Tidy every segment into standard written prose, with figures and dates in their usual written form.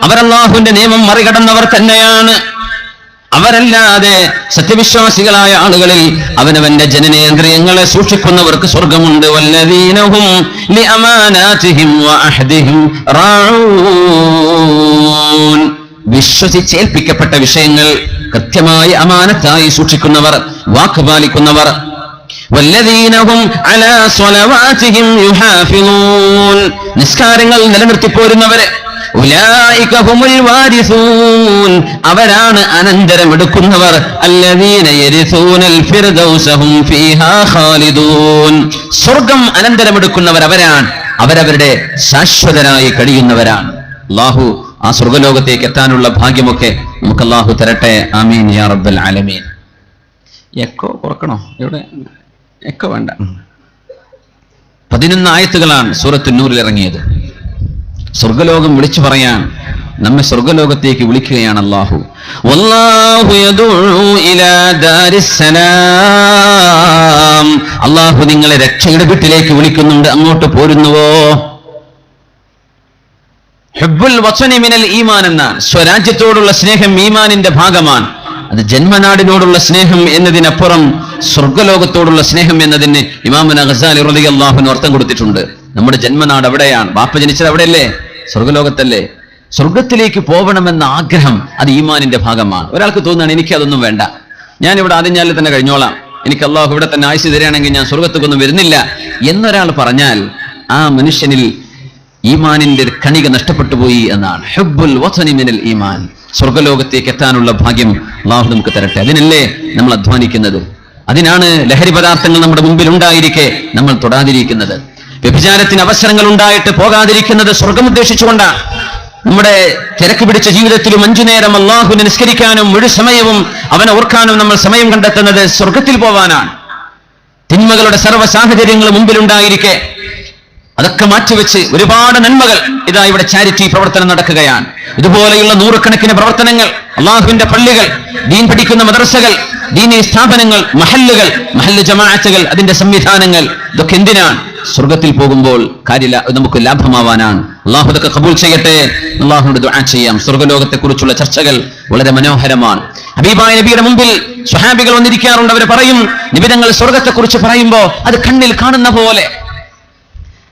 അവർ അല്ലാഹുവിന്റെ നിയമം മറികടന്നവർ തന്നെയാണ്. അവരല്ലാതെ സത്യവിശ്വാസികളായ ആളുകളിൽ അവനവന്റെ ജനനേന്ദ്രിയങ്ങളെ സൂക്ഷിക്കുന്നവർക്ക് സ്വർഗമുണ്ട്. വല്ലദീനഹും ലിഅമാനാതിഹിം വഅഹദിഹിം റാഊൻ. വിശ്വസിച്ചേൽപ്പിക്കപ്പെട്ട വിഷയങ്ങൾ കൃത്യമായി അമാനത്തായി സൂക്ഷിക്കുന്നവർ, വാക്ക് പാലിക്കുന്നവർ. വല്ലദീനഹും അലാ സ്വലവാതിഹിം യുഹാഫിളൂൻ. നിസ്കാരങ്ങൾ നിലനിർത്തിപ്പോരുന്നവരെ. ഉലൈക ഹുമുൽ വാരിസൂൻ. അവരാണ് അനന്തരമെടുക്കുന്നവർ. അല്ലദീന യരിസൂനൽ ഫിർദൗസ ഹും ഫീഹാ ഖാലിദൂൻ. സ്വർഗ്ഗം അനന്തരമെടുക്കുന്നവർ അവരാണ്. അവരവരുടെ ശാശ്വതരായി കഴിയുന്നവരാണ്. അല്ലാഹു ആ സ്വർഗ്ഗലോകത്തേക്ക് എത്താനുള്ള ഭാഗ്യമൊക്കെ നമുക്ക് അല്ലാഹു തരട്ടെ. ആമീൻ യാ റബ്ബൽ ആലമീൻ. എക്കോ കുറക്കണോ? ഇവിടെ എക്കോ വേണ്ട. 11 ആയത്തുകളാണ് സൂറത്തുൻ നൂറിൽ ഇറങ്ങിയത്. സ്വർഗ്ഗലോകം വിളിച്ചു പറയാൻ നമ്മെ സ്വർഗ്ഗലോകത്തേക്ക് വിളിക്കുകയാണ് അല്ലാഹു. വല്ലാഹു യദഉ ഇലാ ദാരിസ്സലാം. അല്ലാഹു നിങ്ങളെ രക്ഷയുടെ വീട്ടിലേക്ക് വിളിക്കുന്നുണ്ട്. അങ്ങോട്ട് പോരുന്നുവോ? ഹുബ്ബുൽ വത്നി മിനൽ ഈമാൻ എന്നാണ്. സ്വരാജ്യത്തോടുള്ള സ്നേഹം ഈമാനിന്റെ ഭാഗമാണ്. അത് ജന്മനാടിനോടുള്ള സ്നേഹം എന്നതിനപ്പുറം സ്വർഗ്ഗലോകത്തോടുള്ള സ്നേഹം എന്നതിന് ഇമാമുന ഗസാലി റളിയല്ലാഹു അൻഹു അർത്ഥം കൊടുത്തിട്ടുണ്ട്. നമ്മുടെ ജന്മനാട് അവിടെയാണ്. ബാപ്പ ജനിച്ചത് അവിടെയല്ലേ? സ്വർഗ്ഗലോകത്തല്ലേ? സ്വർഗത്തിലേക്ക് പോകണമെന്ന ആഗ്രഹം അത് ഈമാനിന്റെ ഭാഗമാണ്. ഒരാൾക്ക് തോന്നുകയാണ് എനിക്ക് അതൊന്നും വേണ്ട, ഞാൻ ഇവിടെ ആദ്യം തന്നെ കഴിഞ്ഞോളാം, എനിക്ക് അല്ലാഹു ഇവിടെ തന്നെ ആയുസ് തരികയാണെങ്കിൽ ഞാൻ സ്വർഗത്തേക്കൊന്നും വരുന്നില്ല എന്നൊരാൾ പറഞ്ഞാൽ ആ മനുഷ്യനിൽ ഈമാനിന്റെ കണിക നഷ്ടപ്പെട്ടു പോയി എന്നാണ്. ഹുബ്ബുൽ വത്നി മിനൽ ഈമാൻ. സ്വർഗ്ഗലോകത്തേക്ക് എത്താനുള്ള ഭാഗ്യം അല്ലാഹു നമുക്ക് തരട്ടെ. അതിനല്ലേ നമ്മൾ അധ്വാനിക്കുന്നത്. അതിനാണ് ലഹരി പദാർത്ഥങ്ങൾ നമ്മുടെ മുമ്പിൽ ഉണ്ടായിരിക്കെ നമ്മൾ തൊടാതിരിക്കുന്നത്. വ്യഭിചാരത്തിന് അവസരങ്ങൾ ഉണ്ടായിട്ട് പോകാതിരിക്കുന്നത് സ്വർഗം ഉദ്ദേശിച്ചുകൊണ്ടാണ്. നമ്മുടെ തിരക്ക് പിടിച്ച ജീവിതത്തിലും 5 നേരം അല്ലാഹുവിനെ നിസ്കരിക്കാനും മുഴു സമയവും അവനെ ഓർക്കാനും നമ്മൾ സമയം കണ്ടെത്തുന്നത് സ്വർഗത്തിൽ പോവാനാണ്. തിന്മകളുടെ സർവ്വ സാഹചര്യങ്ങളും മുമ്പിലുണ്ടായിരിക്കെ അതൊക്കെ മാറ്റിവെച്ച് ഒരുപാട് നന്മകൾ ഇതാ ഇവിടെ ചാരിറ്റി പ്രവർത്തനം നടക്കുകയാണ്. ഇതുപോലെയുള്ള നൂറുകണക്കിന് പ്രവർത്തനങ്ങൾ, അള്ളാഹുവിന്റെ പള്ളികൾ, ദീൻ പഠിക്കുന്ന മദ്രസകൾ, ദീനീ സ്ഥാപനങ്ങൾ, മഹല്ല് ജമാഅത്തുകൾ, അതിന്റെ സംവിധാനങ്ങൾ, ഇതൊക്കെ എന്തിനാണ്? സ്വർഗത്തിൽ പോകുമ്പോൾ നമുക്ക് ലാഭമാവാനാണ്. അള്ളാഹു ഇതൊക്കെ ഖബൂൽ ചെയ്യട്ടെ. അള്ളാഹുവിനോട് ദുആ ചെയ്യാം. സ്വർഗ്ഗലോകത്തെ കുറിച്ചുള്ള ചർച്ചകൾ വളരെ മനോഹരമാണ്. ഹബീബായ നബിയുടെ മുമ്പിൽ സ്വഹാബികൾ വന്നിരിക്കാറുണ്ട്. അവർ പറയും, നബി തങ്ങൾ സ്വർഗത്തെ കുറിച്ച് പറയുമ്പോ അത് കണ്ണിൽ കാണുന്ന പോലെ,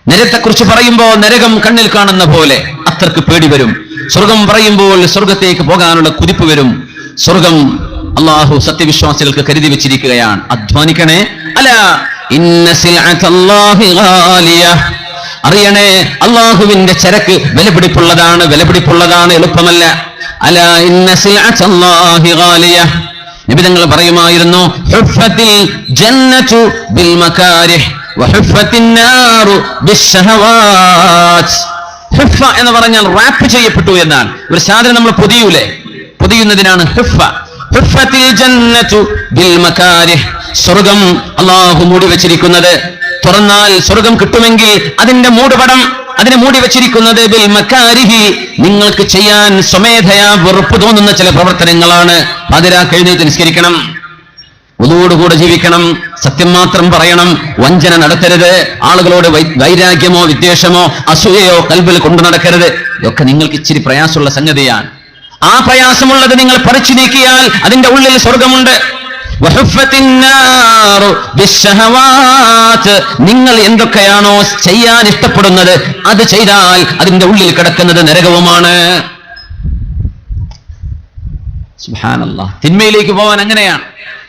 നരകത്തെക്കുറിച്ച് പറയുമ്പോൾ നരകം കണ്ണിൽ കാണുന്ന പോലെ അത്രക്ക് പേടി വരും. സ്വർഗം പറയുമ്പോൾ സ്വർഗത്തേക്ക് പോകാനുള്ള കുതിപ്പ് വരും. സ്വർഗം അല്ലാഹു സത്യവിശ്വാസികൾക്ക് കരുതി വെച്ചിരിക്കുകയാണ്. അധ്വാനിക്കണേ. അലാ ഇന്ന സിൽഅത്തല്ലാഹി ഗാലിയ. അറിയണേ, അല്ലാഹുവിന്റെ ചരക്ക് വിലപിടിപ്പുള്ളതാണ്, എളുപ്പമല്ല. അലാ ഇന്ന സിൽഅത്തല്ലാഹി ഗാലിയ. നബി തങ്ങൾ പറയുമായിരുന്നു, ഹുഫത്തിൽ ജന്നതു ബിൽ മകാരിഹ് വഹുഫത്തിൻ നാറു ബിശ്ശഹവാത്ത്. ഹുഫ എന്ന് പറഞ്ഞാൽ റാപ്പ് ചെയ്യപ്പെട്ടു എന്നാണ്. ഒരു സാധനം നമ്മൾ പൊതിയുന്നതിനാണ് ഹുഫ. ഹുഫത്തിൽ ജന്നതു ബിൽ മകാരിഹ്. സ്വർഗം അല്ലാഹു മൂടി വെച്ചിരിക്കുന്നത്, തുറന്നാൽ സ്വർഗം കിട്ടുമെങ്കിൽ അതിന്റെ മൂടുപടം, അതിനെ മൂടി വെച്ചിരിക്കുന്നത് ബിൽ മകാരിഹി, നിങ്ങൾക്ക് ചെയ്യാൻ സ്വമേധയാ വെറുപ്പ് തോന്നുന്ന ചില പ്രവർത്തനങ്ങളാണ്. പാതിരാക്ക് എഴുന്നേറ്റ് നിസ്കരിക്കണം, ഒന്നുകൂടെ ജീവിക്കണം, സത്യം മാത്രം പറയണം, വഞ്ചന നടത്തരുത്, ആളുകളോട് വൈരാഗ്യമോ വിദ്വേഷമോ അസൂയയോ കൽബിൽ കൊണ്ടു നടക്കരുത്. ഇതൊക്കെ നിങ്ങൾക്ക് ഇച്ചിരി പ്രയാസമുള്ള സംഗതിയാണ്. ആ പ്രയാസമുള്ളത് നിങ്ങൾ പറിച്ചു നീക്കിയാൽ അതിന്റെ ഉള്ളിൽ സ്വർഗമുണ്ട്. നിങ്ങൾ എന്തൊക്കെയാണോ ചെയ്യാൻ ഇഷ്ടപ്പെടുന്നത് അത് ചെയ്താൽ അതിന്റെ ഉള്ളിൽ കിടക്കുന്നത് നരകവുമാണ്. സുബ്ഹാനല്ലാഹ്. തിന്മയിലേക്ക് പോവാൻ അങ്ങനെയാണ്.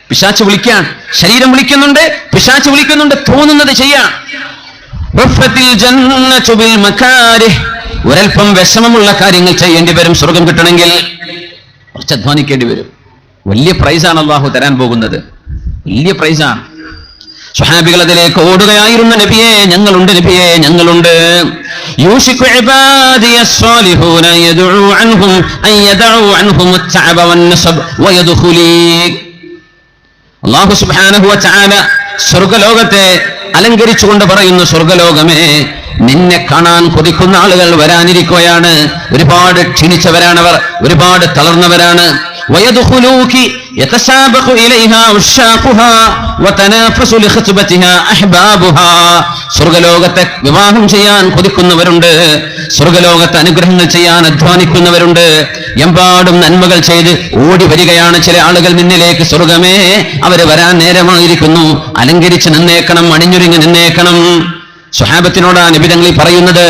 പിശാച് വിളിക്കാൻ, ശരീരം വിളിക്കുന്നുണ്ട്, പിശാച് വിളിക്കുന്നുണ്ട്, തോന്നുന്നത് ചെയ്യാൻ. ഒരൽപ്പം വിഷമമുള്ള കാര്യങ്ങൾ ചെയ്യേണ്ടി വരും. സ്വർഗം കിട്ടണമെങ്കിൽ കുറച്ച് അധ്വാനിക്കേണ്ടി വരും. വലിയ പ്രൈസാണ് അല്ലാഹു തരാൻ പോകുന്നത്, വലിയ പ്രൈസാണ്. സ്വഹാബികൾ അതിലേക്ക് ഓടുകയായിരുന്നു. നബിയേ ഞങ്ങളുണ്ട്, നബിയേ ഞങ്ങളുണ്ട്. യൂശികു ഇബാദിയ സ്വാലിഹൂന യദ്ഉ അൻഹും അൻ യദഉ അൻഹും അത്അബ വന്നസബ് വയദ്ഖുലി. അല്ലാഹു സുബ്ഹാനഹു വ തആല സ്വർഗ്ഗലോകത്തെ അലങ്കരിച്ചുകൊണ്ട് പറയുന്നു, സ്വർഗ്ഗലോകമേ നിന്നെ കാണാൻ കൊതിക്കുന്ന ആളുകൾ വരാനിരിക്കുകയാണ്. ഒരുപാട് ക്ഷീണിച്ചവരാണവർ, ഒരുപാട് തളർന്നവരാണ്. ويدخلوك يتسابق إليها عشاقها وتنافس لخطبتها أحبابها. സ്വർഗ്ഗലോകത്തെ വിവാഹം ചെയ്യാൻ കൊതിക്കുന്നവരുണ്ട്, സ്വർഗ്ഗലോകത്തെ അനുഗ്രഹങ്ങൾ ചെയ്യാൻ അധ്വാനിക്കുന്നവരുണ്ട്, എമ്പാടും നന്മകൾ ചെയ്ത് ഓടി വരികയാണ് ചില ആളുകൾ നിന്നിലേക്ക്. സ്വർഗമേ, അവര് വരാൻ നേരമായിരിക്കുന്നു, അലങ്കരിച്ച് നിന്നേക്കണം, അണിഞ്ഞൊരുങ്ങി നിന്നേക്കണം. സ്വഹാബത്തിനോടാ നബി തങ്ങൾ പറയുന്നത്.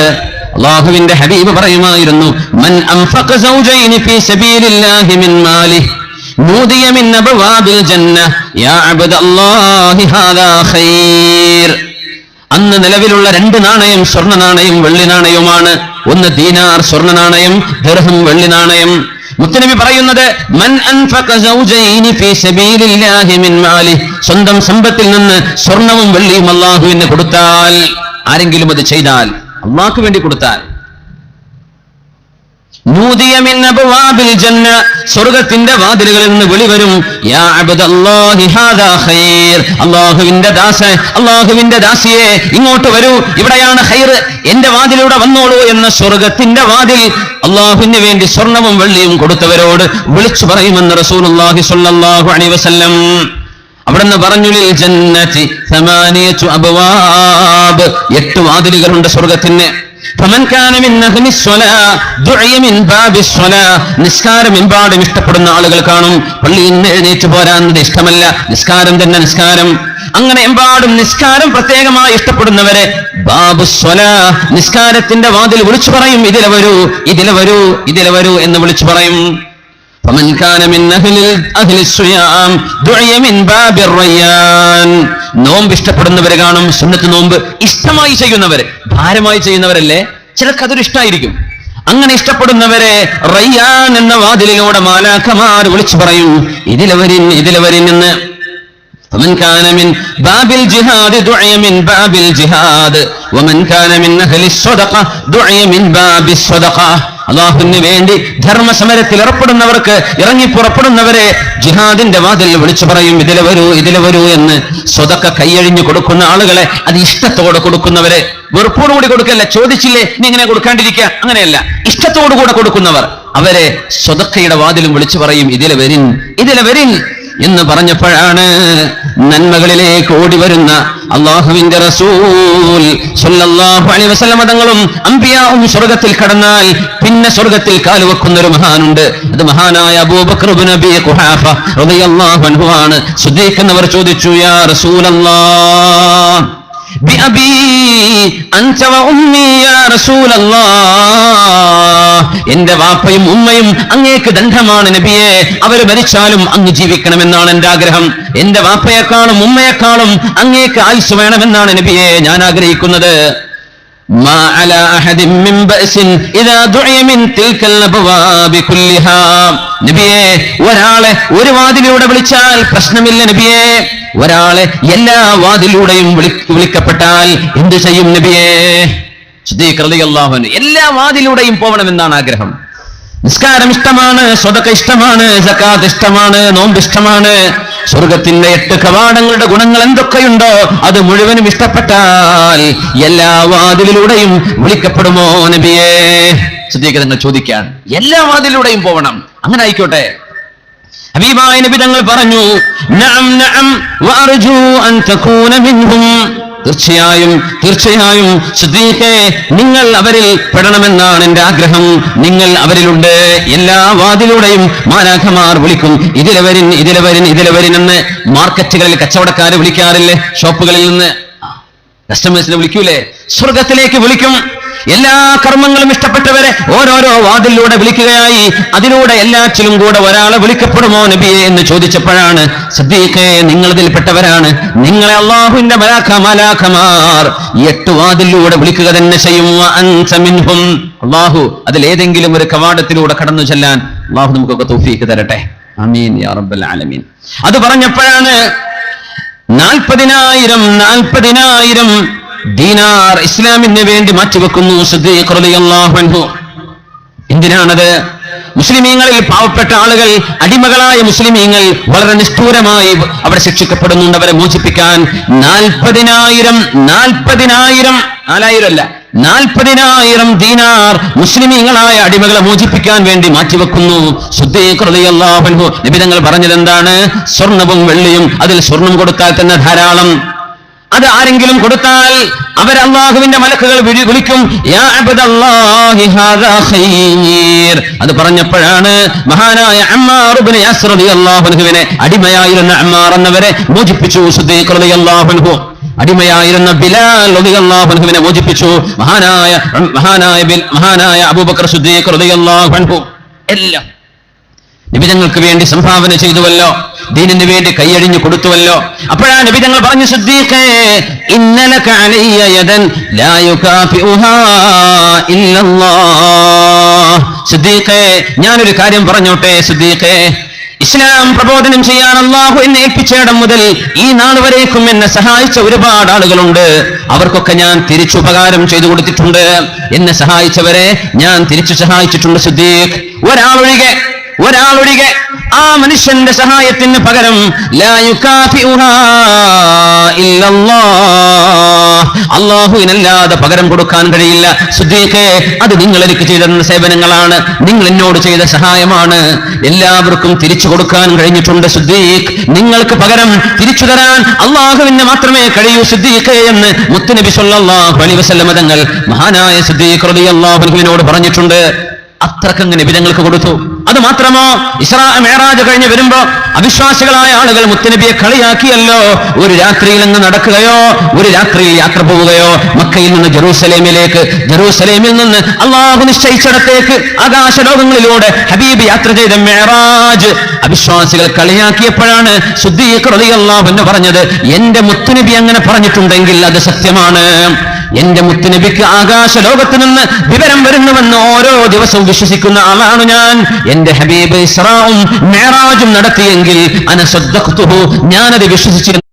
അല്ലാഹുവിന്റെ ഹബീബ് പറയുമായിരുന്നു, മൻ അൻഫഖ സൗജൈനി ഫീ സബീലില്ലാഹി മിൻ മാലിഹി നൂദിയ മിൻ അബ്വാബിൽ ജന്ന യാ അബ്ദല്ലാഹി ഹാദാ ഖൈർ. അന്ന് നിലവിലുള്ള 2 നാണയം സ്വർണ്ണ നാണയം വെള്ളി നാണയവുമാണ്. ഒന്ന് ദീനാർ സ്വർണ്ണ നാണയം, ദിർഹം വെള്ളി നാണയം. മുത്തനബി പറയുന്നത്, മൻ അൻഫഖ സൗജൈനി ഫീ സബീലില്ലാഹി മിൻ മാലിഹി, സ്വന്തം സമ്പത്തിൽ നിന്ന് സ്വർണ്ണവും വെള്ളിയും അല്ലാഹുവിന് കൊടുത്താൽ, ആരെങ്കിലും അത് ചെയ്താൽ, അല്ലാഹുവിന് വേണ്ടി കൊടുത്താൽ, നൂദിയ മിൻ അബ്വാബിൽ ജന്ന, സ്വർഗ്ഗത്തിന്റെ വാതിലുകളിൽ നിന്ന് വിളി വരും, യാ അബ്ദല്ലാഹി ഹാദാ ഖൈർ, അല്ലാഹുവിന്റെ ദാസേ, അല്ലാഹുവിന്റെ ദാസിയെ ഇങ്ങോട്ട് വരൂ, ഇവിടെയാണ് ഖൈർ, എന്റെ വാതിലൂടെ വന്നോളൂ എന്ന സ്വർഗ്ഗത്തിന്റെ വാതിൽ അല്ലാഹുവിന് വേണ്ടി സ്വർണവും വെള്ളിയും കൊടുത്തവരോട് വിളിച്ചു പറയുമെന്ന് റസൂലുള്ളാഹി സ്വല്ലല്ലാഹു അലൈഹി വസല്ലം. അവിടുന്ന് പറഞ്ഞു, ലിൽ ജന്നതി 8 അബ്വാബ്, 8 വാതിലുകളുണ്ട് സ്വർഗ്ഗത്തിന്. ഫമൻ കാന മിൻ അഹ്ലി സ്വലാ ദുഇയ മിൻ ബാബി സ്വലാ, നിസ്കാരം എമ്പാടും ഇഷ്ടപ്പെടുന്ന ആളുകൾ കാണും. പള്ളിയിൽ നിന്ന് എഴുന്നേറ്റ് പോരാന്നത് ഇഷ്ടമല്ല, നിസ്കാരം തന്നെ നിസ്കാരം. അങ്ങനെ എമ്പാടും നിസ്കാരം പ്രത്യേകമായി ഇഷ്ടപ്പെടുന്നവരെ ബാബു സ്വലാ, നിസ്കാരത്തിന്റെ വാതിൽ വിളിച്ചു പറയും, ഇതിലെ വരൂ, ഇതിലെ വരൂ, ഇതിലെ വരൂ എന്ന് വിളിച്ചു പറയും. فمن كان من أهل الصيام دعي من باب الريان, നോമ്പ് ഇഷ്ടപ്പെടുന്നവരെ കാണും. സുന്നത്ത് നോമ്പ് ഇഷ്ടമായി ചെയ്യുന്നവരെ, ഭാരമായി ചെയ്യുന്നവരല്ലേ, ചിലർക്ക് അതൊരു ഇഷ്ടമായിരിക്കും. അങ്ങനെ ഇഷ്ടപ്പെടുന്നവരെ റയ്യാൻ എന്ന വാതിലിലൂടെ മാലാഖമാർ വിളിച്ചു പറയും, ഇതിലെ വരിൻ, ഇതിലെ വരിൻ എന്ന്. فمن كان من باب الجهاد دعي من باب الجهاد ومن كان من أهل الصدقة دعي من باب الصدقة. അല്ലാഹുവിന് വേണ്ടി ധർമ്മസമരത്തിൽ ഏർപ്പെടുന്നവർക്ക്, ഇറങ്ങി പുറപ്പെടുന്നവരെ ജിഹാദിന്റെ വാതിൽ വിളിച്ചു പറയും, ഇതിലെ വരൂ, ഇതിലെ വരൂ എന്ന്. സ്വതക്ക കൈയഴിഞ്ഞു കൊടുക്കുന്ന ആളുകളെ അത് ഇഷ്ടത്തോടെ കൊടുക്കുന്നവരെ, വെറുപ്പോടുകൂടി കൊടുക്കല്ല, ചോദിച്ചില്ലേ നീ ഇങ്ങനെ കൊടുക്കാണ്ടിരിക്കുക, അങ്ങനെയല്ല, ഇഷ്ടത്തോടുകൂടെ കൊടുക്കുന്നവർ, അവരെ സ്വതക്കയുടെ വാതിലും വിളിച്ചു പറയും, ഇതിലെ വരിൻ, ഇതിലെ വരിൻ എന്ന് പറഞ്ഞപ്പോഴാണ് നന്മകളിലേക്ക് ഓടി വരുന്ന അല്ലാഹുവിന്റെ റസൂൽ സ്വല്ലല്ലാഹു അലൈഹി വസല്ലം തങ്ങളും അമ്പിയാവും സ്വർഗ്ഗത്തിൽ കടന്നാൽ പിന്നെ സ്വർഗ്ഗത്തിൽ കാലുവെക്കുന്ന ഒരു മഹാനുണ്ട്. അത് മഹാനായ അബൂബക്കർ ഇബ്നു അബീ ഖുഹാഫ റളിയല്ലാഹു അൻഹു ആണ്. സിദ്ദീഖ് എന്നവർ ചോദിച്ചു, യാ റസൂലല്ലാഹ് ബിഅബീ അൻത വ ഉമ്മീ യാ റസൂലല്ലാഹ്, എന്റെ വാപ്പയും ഉമ്മയും അങ്ങേക്ക് ദണ്ഡമാണ് നബിയെ, അവർ മരിച്ചാലും അങ്ങ് ജീവിക്കണമെന്നാണ് എന്റെ ആഗ്രഹം. എന്റെ വാപ്പയെക്കാളും ഉമ്മയെക്കാളും അങ്ങേക്ക് ആയുസ് വേണമെന്നാണ് നബിയെ ഞാൻ ആഗ്രഹിക്കുന്നത്. മാ അലാ അഹദിൻ മിൻ ബഅസിൻ ഇദാ ദുഇയ മിൻ തിൽകൽ അബ്വാബി കുല്ലിഹാ, നബിയെ ഒരാളെ ഒരു വാതിലൂടെ വിളിച്ചാൽ പ്രശ്നമില്ല നബിയെ, ഒരാളെ എല്ലാ വാതിലൂടെയും വിളിക്കപ്പെട്ടാൽ എന്ത് ചെയ്യും നബിയെ? സിദ്ദീഖ് റളിയല്ലാഹു അൻഹു എല്ലാ വാതിലൂടെയും പോകണമെന്നാണ് ആഗ്രഹം. നിസ്കാരം ഇഷ്ടമാണ്, സ്വതക്ക ഇഷ്ടമാണ്, സകാത്ത് ഇഷ്ടമാണ്, നോമ്പ് ഇഷ്ടമാണ്. സ്വർഗത്തിന്റെ 8 കവാടങ്ങളുടെ ഗുണങ്ങൾ എന്തൊക്കെയുണ്ടോ അത് മുഴുവനും ഇഷ്ടപ്പെട്ടാൽ എല്ലാ വാതിലിലൂടെയും വിളിക്കപ്പെടുമോ നബിയെ? സിദ്ദീഖ് തങ്ങൾ ചോദിക്കാൻ, എല്ലാ വാതിലൂടെയും പോകണം, അങ്ങനെ ആയിക്കോട്ടെ. ഹബീബായ നബി തങ്ങൾ പറഞ്ഞു, നഅം നഅം വഅർജു അൻ തകൂന മിൻഹും, തീർച്ചയായും തീർച്ചയായും സിദ്ദീഖേ, നിങ്ങൾ അവരിൽ പെടണമെന്നാണ് എന്റെ ആഗ്രഹം. നിങ്ങൾ അവരിലുണ്ട്. എല്ലാ വാതിലൂടെയും മാലാഖമാർ വിളിക്കും, ഇതിലെ വരിൻ, ഇതിലെ വരിൻ, ഇതിലെ വരിൻ എന്ന്. മാർക്കറ്റുകളിൽ കച്ചവടക്കാരെ വിളിക്കാറില്ലേ? ഷോപ്പുകളിൽ നിന്ന് കസ്റ്റമേഴ്സിനെ വിളിക്കൂലേ? സ്വർഗത്തിലേക്ക് വിളിക്കും. എല്ലാ കർമ്മങ്ങളും ഇഷ്ടപ്പെട്ടവരെ ഓരോരോ വാതിലൂടെ വിളിക്കുകയായി. അതിലൂടെ എല്ലാറ്റിലും കൂടെ ഒരാളെ വിളിക്കപ്പെടുമോ നബിയെ എന്ന് ചോദിച്ചപ്പോഴാണ്, സിദ്ദീഖേ, നിങ്ങളതിൽപ്പെട്ടവരാണ്, നിങ്ങളെ അല്ലാഹുവിന്റെ മലാഖമാർ 8 വാതിലൂടെ വിളിക്കുക തന്നെ ചെയ്യും. അൻത മിൻഹും, അല്ലാഹു അതിലേതെങ്കിലും ഒരു കവാടത്തിലൂടെ കടന്നു ചെല്ലാൻ അല്ലാഹു നമുക്കൊക്കെ തൗഫീഖ് തരട്ടെ. ആമീൻ യാ റബ്ബൽ ആലമീൻ. അത് പറഞ്ഞപ്പോഴാണ് 40,000 ദീനാർ ഇസ്ലാമിന് വേണ്ടി മാറ്റിവെക്കുന്നു സിദ്ദീഖ് റളിയല്ലാഹു അൻഹു. എന്തിനാണത്? മുസ്ലിമീങ്ങളിൽ പാവപ്പെട്ട ആളുകൾ, അടിമകളായ മുസ്ലിമീങ്ങൾ വളരെ നിഷ്ഠൂരമായി അവിടെ ശിക്ഷിക്കപ്പെടുന്നുണ്ട്. അവരെ മോചിപ്പിക്കാൻ 40,000 40,000 അല്ല 40,000 ദീനാർ മുസ്ലിമീങ്ങളായ അടിമകളെ മോചിപ്പിക്കാൻ വേണ്ടി മാറ്റിവെക്കുന്നു. സിദ്ദീഖ് റളിയല്ലാഹു അൻഹു നബി തങ്ങൾ പറഞ്ഞത് എന്താണ്? സ്വർണവും വെള്ളിയും, അതിൽ സ്വർണം കൊടുത്താൽ തന്നെ ധാരാളം. അത് ആരെങ്കിലും കൊടുത്താൽ അവർ അല്ലാഹുവിന്റെ മലക്കുകൾ വിളിക്കും, യാ അബ്ദല്ലാഹി ഹാദാ ഖൈർ. അത് പറഞ്ഞപ്പോഴാണ് മഹാനായ അമ്മാർ ഇബ്നു യാസിർ റളിയല്ലാഹു അൻഹുവിനെ, അടിമയായിരുന്ന അമ്മാർ എന്നവരെ മോചിപ്പിച്ചു സിദ്ദീഖ് റളിയല്ലാഹു അൻഹു. അടിമയായിരുന്ന ബിലാൽ റളിയല്ലാഹു അൻഹുവിനെ മോചിപ്പിച്ചു മഹാനായ അബൂബക്കർ സിദ്ദീഖ് റളിയല്ലാഹു അൻഹു. എല്ലാം നബിതങ്ങൾക്ക് വേണ്ടി സംഭാവന ചെയ്തുവല്ലോ, ദീനിന് വേണ്ടി കൈയടിഞ്ഞു കൊടുത്തുവല്ലോ. അപ്പോഴാ നബിതങ്ങൾ പറഞ്ഞു, സിദ്ദീഖേ ഇന്നലക അലയ്യ യദൻ ലാ യുകാഫിഉഹാ ഇല്ലല്ലാഹ്. സിദ്ദീഖേ ഞാനൊരു കാര്യം പറഞ്ഞോട്ടെ സിദ്ദീഖേ, ഇസ്ലാം പ്രബോധനം ചെയ്യാൻ അല്ലാഹു എന്നെ ഏൽപ്പിച്ചിടം മുതൽ ഈ നാൾ വരേക്കും എന്നെ സഹായിച്ച ഒരുപാട് ആളുകളുണ്ട്. അവർക്കൊക്കെ ഞാൻ തിരിച്ചുപകാരം ചെയ്തു കൊടുത്തിട്ടുണ്ട്. എന്നെ സഹായിച്ചവരെ ഞാൻ തിരിച്ചു സഹായിച്ചിട്ടുണ്ട് സിദ്ദീഖ്. ഒരാളൊഴികെ ആ മനുഷ്യന്റെ സഹായത്തിന് പകരം ലാ യുകാഫിഉഹാ ഇല്ലല്ലാഹ്, അല്ലാഹുവിനല്ലാതെ പകരം കൊടുക്കാൻ കഴിയില്ല. സിദ്ദീഖേ അത് നിങ്ങൾ എനിക്ക് ചെയ്ത സേവനങ്ങളാണ്, നിങ്ങൾ എന്നോട് ചെയ്ത സഹായമാണ്, എല്ലാവർക്കും തിരിച്ചു കൊടുക്കാൻ കഴിഞ്ഞിട്ടുണ്ട് സിദ്ദീഖ്. നിങ്ങൾക്ക് പകരം തിരിച്ചു തരാൻ അല്ലാഹുവിന് മാത്രമേ കഴിയൂ സിദ്ദീഖേ എന്ന് മുത്തുനബി സ്വല്ലല്ലാഹു അലൈഹി വസല്ലം തങ്ങൾ മഹാനായ സിദ്ദീഖ് റളിയല്ലാഹു അൻഹുവിനോട് പറഞ്ഞിട്ടുണ്ട്. അത്രക്കങ്ങ് നബി തങ്ങൾക്ക് കൊടുത്തു. അത് മാത്രമോ, ഇസ്രാ മിഅ്റാജ് കഴിഞ്ഞ് വരുമ്പോ അവിശ്വാസികളായ ആളുകൾ മുത്തുനബിയെ കളിയാക്കിയല്ലോ. ഒരു രാത്രിയിൽ അങ്ങ് നടക്കുകയോ, ഒരു രാത്രിയിൽ യാത്ര പോവുകയോ, മക്കയിൽ നിന്ന് ജെറൂസലേമിലേക്ക്, ജെറൂസലേമിൽ നിന്ന് അള്ളാഹു നിശ്ചയിച്ചിടത്തേക്ക് ആകാശലോകങ്ങളിലൂടെ ഹബീബ് യാത്ര ചെയ്ത മിഅ്റാജ് അവിശ്വാസികൾ കളിയാക്കിയപ്പോഴാണ് സിദ്ദീഖ് റളിയല്ലാഹു അൻഹു പറഞ്ഞത്, എന്റെ മുത്തുനബി അങ്ങനെ പറഞ്ഞിട്ടുണ്ടെങ്കിൽ അത് സത്യമാണ്. എന്റെ മുത്തുനബിക്ക് ആകാശ ലോകത്ത് നിന്ന് വിവരം വരുന്നുവെന്ന് ഓരോ ദിവസവും വിശ്വസിക്കുന്ന ആളാണ് ഞാൻ. എന്റെ ഹബീബ് ഇസ്രാഉം മിഅ്റാജും നടത്തിയെങ്കിൽ അന സദ്ദഖ്തുഹു, ഞാനത് വിശ്വസിച്ചിരുന്നു.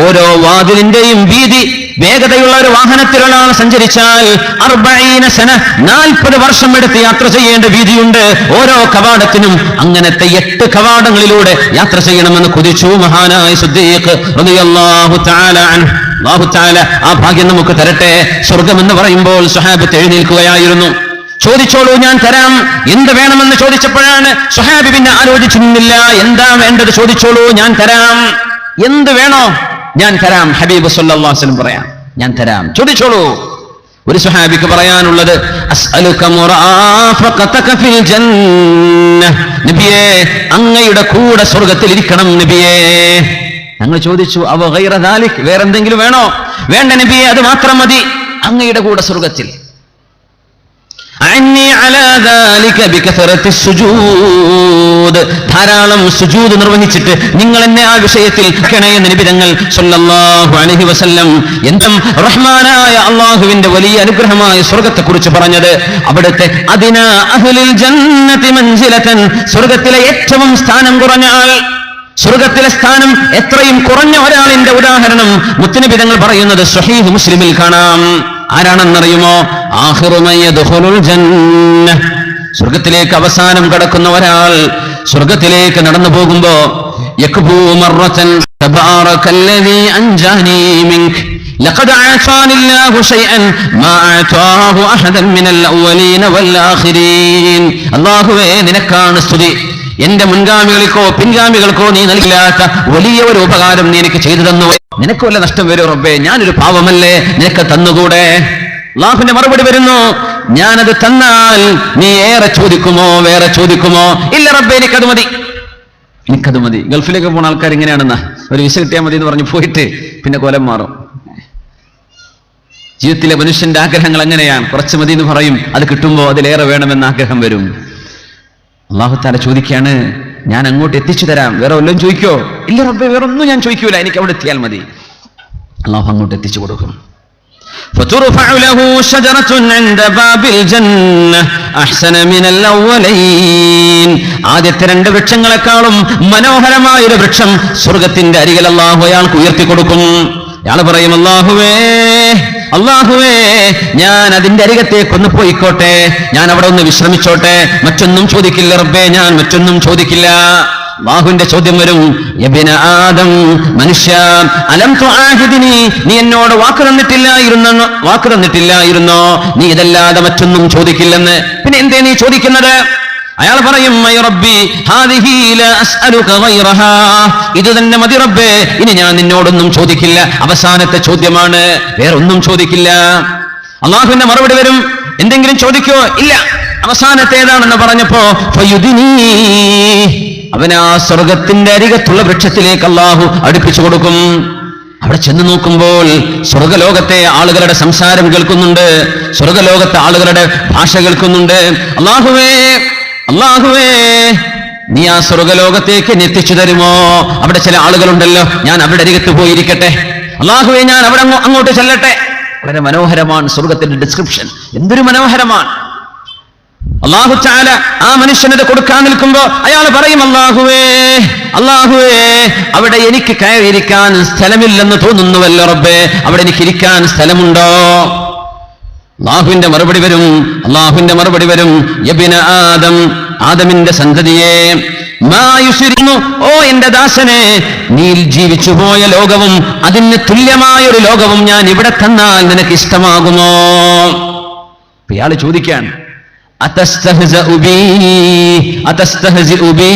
ഓരോ വാതിലിന്റെയും വീതി വേഗതയുള്ള ഒരു വാഹനത്തിൽ ഒരാൾ സഞ്ചരിച്ചാൽ 40 വർഷം എടുത്ത് യാത്ര ചെയ്യേണ്ട വീതിയുണ്ട് ഓരോ കവാടത്തിനും. അങ്ങനത്തെ 8 കവാടങ്ങളിലൂടെ യാത്ര ചെയ്യണമെന്ന് കുതിച്ചു മഹാനായ സിദ്ദീഖ് റളിയല്ലാഹു തആല അൻഹു. അല്ലാഹു തആല ആ ഭാഗ്യം നമുക്ക് തരട്ടെ. സ്വർഗമെന്ന് പറയുമ്പോൾ സ്വഹാബത്ത് എഴുന്നേൽക്കുകയായിരുന്നു. ചോദിച്ചോളൂ, ഞാൻ തരാം. എന്ത് വേണമെന്ന് ചോദിച്ചപ്പോഴാണ് സ്വഹാബി പിന്നെ ആലോചിച്ചു നിന്നില്ല. എന്താ വേണ്ടത് ചോദിച്ചോളൂ, ഞാൻ തരാം. എന്ത് വേണോ ഞാൻ തരാം. ഹബീബ് സല്ലല്ലാഹു അലൈഹി വസല്ലം പറയാം, ഞാൻ തരാം, ചോദിച്ചോളൂ. ഒരു സ്വഹാബിക്ക് പറയാനുള്ളത്, അസ്അലുക മുറാഫഖതക ഫിൽ ജന്നഹ്, നബിയേ അങ്ങയുടെ കൂടെ സ്വർഗ്ഗത്തിൽ ഇരിക്കണം നബിയേ. ഞങ്ങൾ ചോദിച്ചു, അവ ഗൈറ ദാലിക്, വേറെന്തെങ്കിലും വേണോ? വേണ്ട നബിയേ, അത് മാത്രം മതി, അങ്ങയുടെ കൂടെ സ്വർഗ്ഗത്തിൽ. ധാരാളം സുജൂദ് നിർവഹിച്ചിട്ട് നിങ്ങൾ എന്നെ ആ വിഷയത്തിൽ എന്ന് നബി തങ്ങൾ സല്ലല്ലാഹു അലൈഹി വസല്ലം എന്തും റഹ്മാനായ അല്ലാഹുവിന്റെ വലിയ അനുഗ്രഹമായ സ്വർഗ്ഗത്തെ കുറിച്ച് പറഞ്ഞത്. അവിടുത്തെ അദിനാ അഹ്ലിൽ ജന്നതി മൻസിലതൻ, സ്വർഗ്ഗത്തിലെ ഏറ്റവും സ്ഥാനം കുറഞ്ഞ ആൾ, സ്വർഗ്ഗത്തിലെ സ്ഥാനം എത്രയും കുറഞ്ഞ ഒരാളിന്റെ ഉദാഹരണം മുത്തുനബി തങ്ങൾ പറയുന്നത് സ്വഹീഹ് മുസ്ലിമിൽ കാണാം. ആരാണെന്നറിയുമോ? ആഖിറു മൻ യദ്ഖുലുൽ ജന്നഹ്, സ്വർഗ്ഗത്തിലേക്ക് അവസാനം കടക്കുന്ന ഒരാൾ സ്വർഗ്ഗത്തിലേക്ക് നടന്നു പോകുമ്പോ യക്ബൂ മർറതൻ തബാറകല്ലദീ അൻജാനി മിൻക് ലഖദ് ആതാനില്ലാഹു ശൈഅൻ മാ ആതാഹു അഹദൻ മിനൽ അവ്വലീന വൽ ആഖിരീൻ. അല്ലാഹുവേ നിനക്കാണ് സ്തുതി, എന്റെ മുൻഗാമികൾക്കോ പിൻഗാമികൾക്കോ നീ നൽകില്ലാത്ത വലിയ ഒരു ഉപകാരം നീ എനിക്ക് ചെയ്തു തന്നു. നിനക്ക് വല്ല നഷ്ടം വരും റബ്ബേ, ഞാനൊരു പാവമല്ലേ, നിനക്ക് തന്നുകൂടെ? അല്ലാഹുവിന്റെ മറുപടി വരുന്നു, ഞാനത് തന്നാൽ നീ ഏറെ ചോദിക്കുമോ, വേറെ ചോദിക്കുമോ? ഇല്ല റബ്ബേ, എനിക്കത് മതി, എനിക്കത് മതി. ഗൾഫിലേക്ക് പോണ ആൾക്കാർ ഇങ്ങനെയാണെന്നാ, ഒരു വിസ കിട്ടിയാൽ മതി എന്ന് പറഞ്ഞു പോയിട്ട് പിന്നെ കോലം മാറും. ജീവിതത്തിലെ മനുഷ്യന്റെ ആഗ്രഹങ്ങൾ അങ്ങനെയാണ്. കുറച്ച് മതി എന്ന് പറയും, അത് കിട്ടുമ്പോൾ അതിലേറെ വേണമെന്ന ആഗ്രഹം വരും. അല്ലാഹു തആല ചോദിക്കുകയാണ്, ഞാൻ അങ്ങോട്ട് എത്തിച്ചു തരാം, വേറെ വല്ലതും ചോദിക്കോ? ഇല്ല റബ്ബേ, വേറെ ഒന്നും ഞാൻ ചോദിക്കൂല, എനിക്ക് അവിടെ എത്തിയാൽ മതി. അല്ലാഹു അങ്ങോട്ട് എത്തിച്ചു കൊടുക്കും. فَتُرْفَعُ لَهُ شَجَرَةٌ عِندَ بَابِ الْجَنَّةِ أَحْسَنَ مِنَ الْأَوَّلِينَ. ആദ്യത്തെ 2 വൃക്ഷങ്ങളെക്കാളും മനോഹരമായ ഒരു വൃക്ഷം സ്വർഗ്ഗത്തിന്റെ അരികിൽ അല്ലാഹു അയാൾക്ക് ഉയർത്തി കൊടുക്കും. അയാൾ പറയും, അല്ലാഹുവേ ഞാൻ അതിന്റെ അരികത്തേക്കൊന്ന് പോയിക്കോട്ടെ, ഞാൻ അവിടെ ഒന്ന് വിശ്രമിച്ചോട്ടെ, മറ്റൊന്നും ചോദിക്കില്ല റബ്ബേ, ഞാൻ മറ്റൊന്നും ചോദിക്കില്ല. അല്ലാഹുവിന്റെ ചോദ്യം വരും, യബ്ന ആദം, മനുഷ്യ, അലം തുആഹിദിനി, നീ എന്നോട് വാക്ക് തന്നിട്ടില്ലായിരുന്നോ നീ ഇതല്ലാതെ മറ്റൊന്നും ചോദിക്കില്ലെന്ന്, പിന്നെ എന്തേ നീ ചോദിക്കുന്നത്? അയാൾ പറയും, റബ്ബി ഹാദിഹി ലാ അസ്അലുക ഗൈറഹാ, ഇത് തന്നെ മതി റബ്ബേ, ഇനി ഞാൻ നിന്നോടൊന്നും ചോദിക്കില്ല. അവസാനത്തെ ചോദ്യമാണ്, വേറൊന്നും ചോദിക്കില്ല. അല്ലാഹുവിന്റെ മറുപടി വരും, എന്തെങ്കിലും ചോദിക്കോ? ഇല്ല. അവസാനത്തേതാണെന്ന് പറഞ്ഞപ്പോ ഫയുദിനി, അവനാ സ്വർഗത്തിന്റെ അരികത്തുള്ള വൃക്ഷത്തിലേക്ക് അല്ലാഹു അടുപ്പിച്ചു കൊടുക്കും. അവിടെ ചെന്ന് നോക്കുമ്പോൾ സ്വർഗലോകത്തെ ആളുകളുടെ സംസാരം കേൾക്കുന്നുണ്ട്, സ്വർഗലോകത്തെ ആളുകളുടെ ഭാഷ കേൾക്കുന്നുണ്ട്. അല്ലാഹുവേ, നീ ആ സ്വർഗലോകത്തേക്ക് എത്തിച്ചു തരുമോ? അവിടെ ചില ആളുകളുണ്ടല്ലോ, ഞാൻ അവിടെ അരികത്ത് പോയിരിക്കട്ടെ. അല്ലാഹുവേ, ഞാൻ അവിടെ അങ്ങോട്ട് ചെല്ലട്ടെ. വളരെ മനോഹരമാണ് സ്വർഗത്തിന്റെ ഡിസ്ക്രിപ്ഷൻ, എന്തൊരു മനോഹരമാണ്. അല്ലാഹു തആല ആ മനുഷ്യനത് കൊടുക്കാൻ നിൽക്കുമ്പോ അയാൾ പറയും, അല്ലാഹുവേ, അവിടെ എനിക്ക് കയറിയിരിക്കാൻ സ്ഥലമില്ലെന്ന് തോന്നുന്നുവല്ലോ റബ്ബേ, അവിടെ എനിക്ക് ഇരിക്കാൻ സ്ഥലമുണ്ടോ? അല്ലാഹുവിന്റെ മറുപടി വരും, യബ്ന ആദം, ആദമിന്റെ സന്തതിയെ, മാ യുസ്രിനു, ഓ എന്റെ ദാസനെ, നീ ജീവിച്ചു പോയ ലോകവും അതിന് തുല്യമായൊരു ലോകവും ഞാൻ ഇവിടെ തന്നാൽ നിനക്ക് ഇഷ്ടമാകുമോ? ഇയാൾ ചോദിക്കാൻ, അതസ്തഹ്സിഉ ബി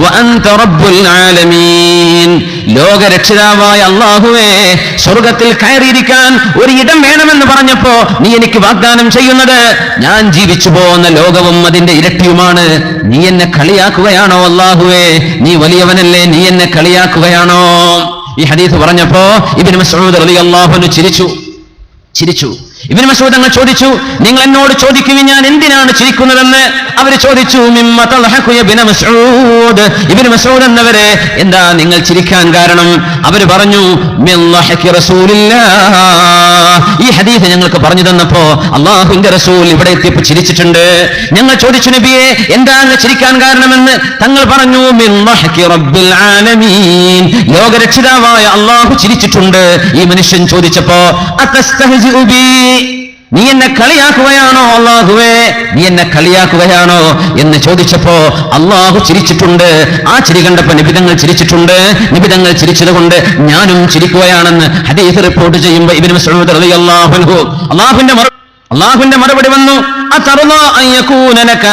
വഅൻത റബ്ബുൽ ആലമീൻ, ലോകരക്ഷിതാവായ അല്ലാഹുവേ, സ്വർഗത്തിൽ കയറിയിരിക്കാൻ ഒരു ഇടം വേണമെന്ന് പറഞ്ഞപ്പോ നീ എനിക്ക് വാഗ്ദാനം ചെയ്യുന്നത് ഞാൻ ജീവിച്ചു പോകുന്ന ലോകവും അതിന്റെ ഇരട്ടിയുമാണ്. നീ എന്നെ കളിയാക്കുകയാണോ അല്ലാഹുവേ? നീ വലിയവനല്ലേ, നീ എന്നെ കളിയാക്കുകയാണോ? ഈ ഹദീസ് പറഞ്ഞപ്പോ ഇബ്നു മസ്ഊദ് റളിയല്ലാഹു അൻഹു ചിരിച്ചു. ഇബ്നു മസ്ഊദ് തങ്ങൾ ചോദിച്ചു, നിങ്ങൾ എന്നോട് ചോദിക്കുകയും ഞാൻ എന്തിനാണ് ചിരിക്കുന്നതെന്ന്. അവർ ചോദിച്ചു, മിമ്മ തൽഹഖു ഇബ്നു മസ്ഊദ്, ഇബ്നു മസ്ഊദ് എന്നവരെ, എന്താ നിങ്ങൾ ചിരിക്കാൻ കാരണം? അവർ പറഞ്ഞു, മിൻ ലഹഖി റസൂലില്ലാഹ്, ഈ ഹദീസ് ഞങ്ങൾക്ക് പറഞ്ഞു തന്നപ്പോ അല്ലാഹുവിന്റെ റസൂൽ ഇവിടെ എത്തിയപ്പോൾ ചിരിച്ചിട്ടുണ്ട്. ഞങ്ങൾ ചോദിച്ചു, നബിയെ എന്താണ് ചിരിക്കാൻ കാരണമെന്ന്. തങ്ങൾ പറഞ്ഞു, മിൻ ലഹഖി റബ്ബിൽ ആലമീൻ, ലോകരക്ഷിതാവായ അല്ലാഹു ചിരിച്ചിട്ടുണ്ട്. ഈ മനുഷ്യൻ ചോദിച്ചപ്പോ, അതസ്തഹ്സിഉ ബി, നീ എന്നെ കളിയാക്കുകയാണോ അല്ലാഹുവേ, നീ എന്നെ കളിയാക്കുകയാണോ എന്ന് ചോദിച്ചപ്പോ അല്ലാഹു ചിരിച്ചിട്ടുണ്ട്. ആ ചിരി കണ്ടപ്പോ നിബിതങ്ങൾ ചിരിച്ചിട്ടുണ്ട്. നിബിതങ്ങൾ ചിരിച്ചതുകൊണ്ട് ഞാനും ചിരിക്കുകയാണെന്ന് ഹദീസ് റിപ്പോർട്ട് ചെയ്യുമ്പോൾ ഇബ്നു മസ്ഊദ് റളിയല്ലാഹു അൻഹു അല്ലാഹുവിന്റെ മറുപടി വന്നു, അതർളാ അൻ യകൂന ലക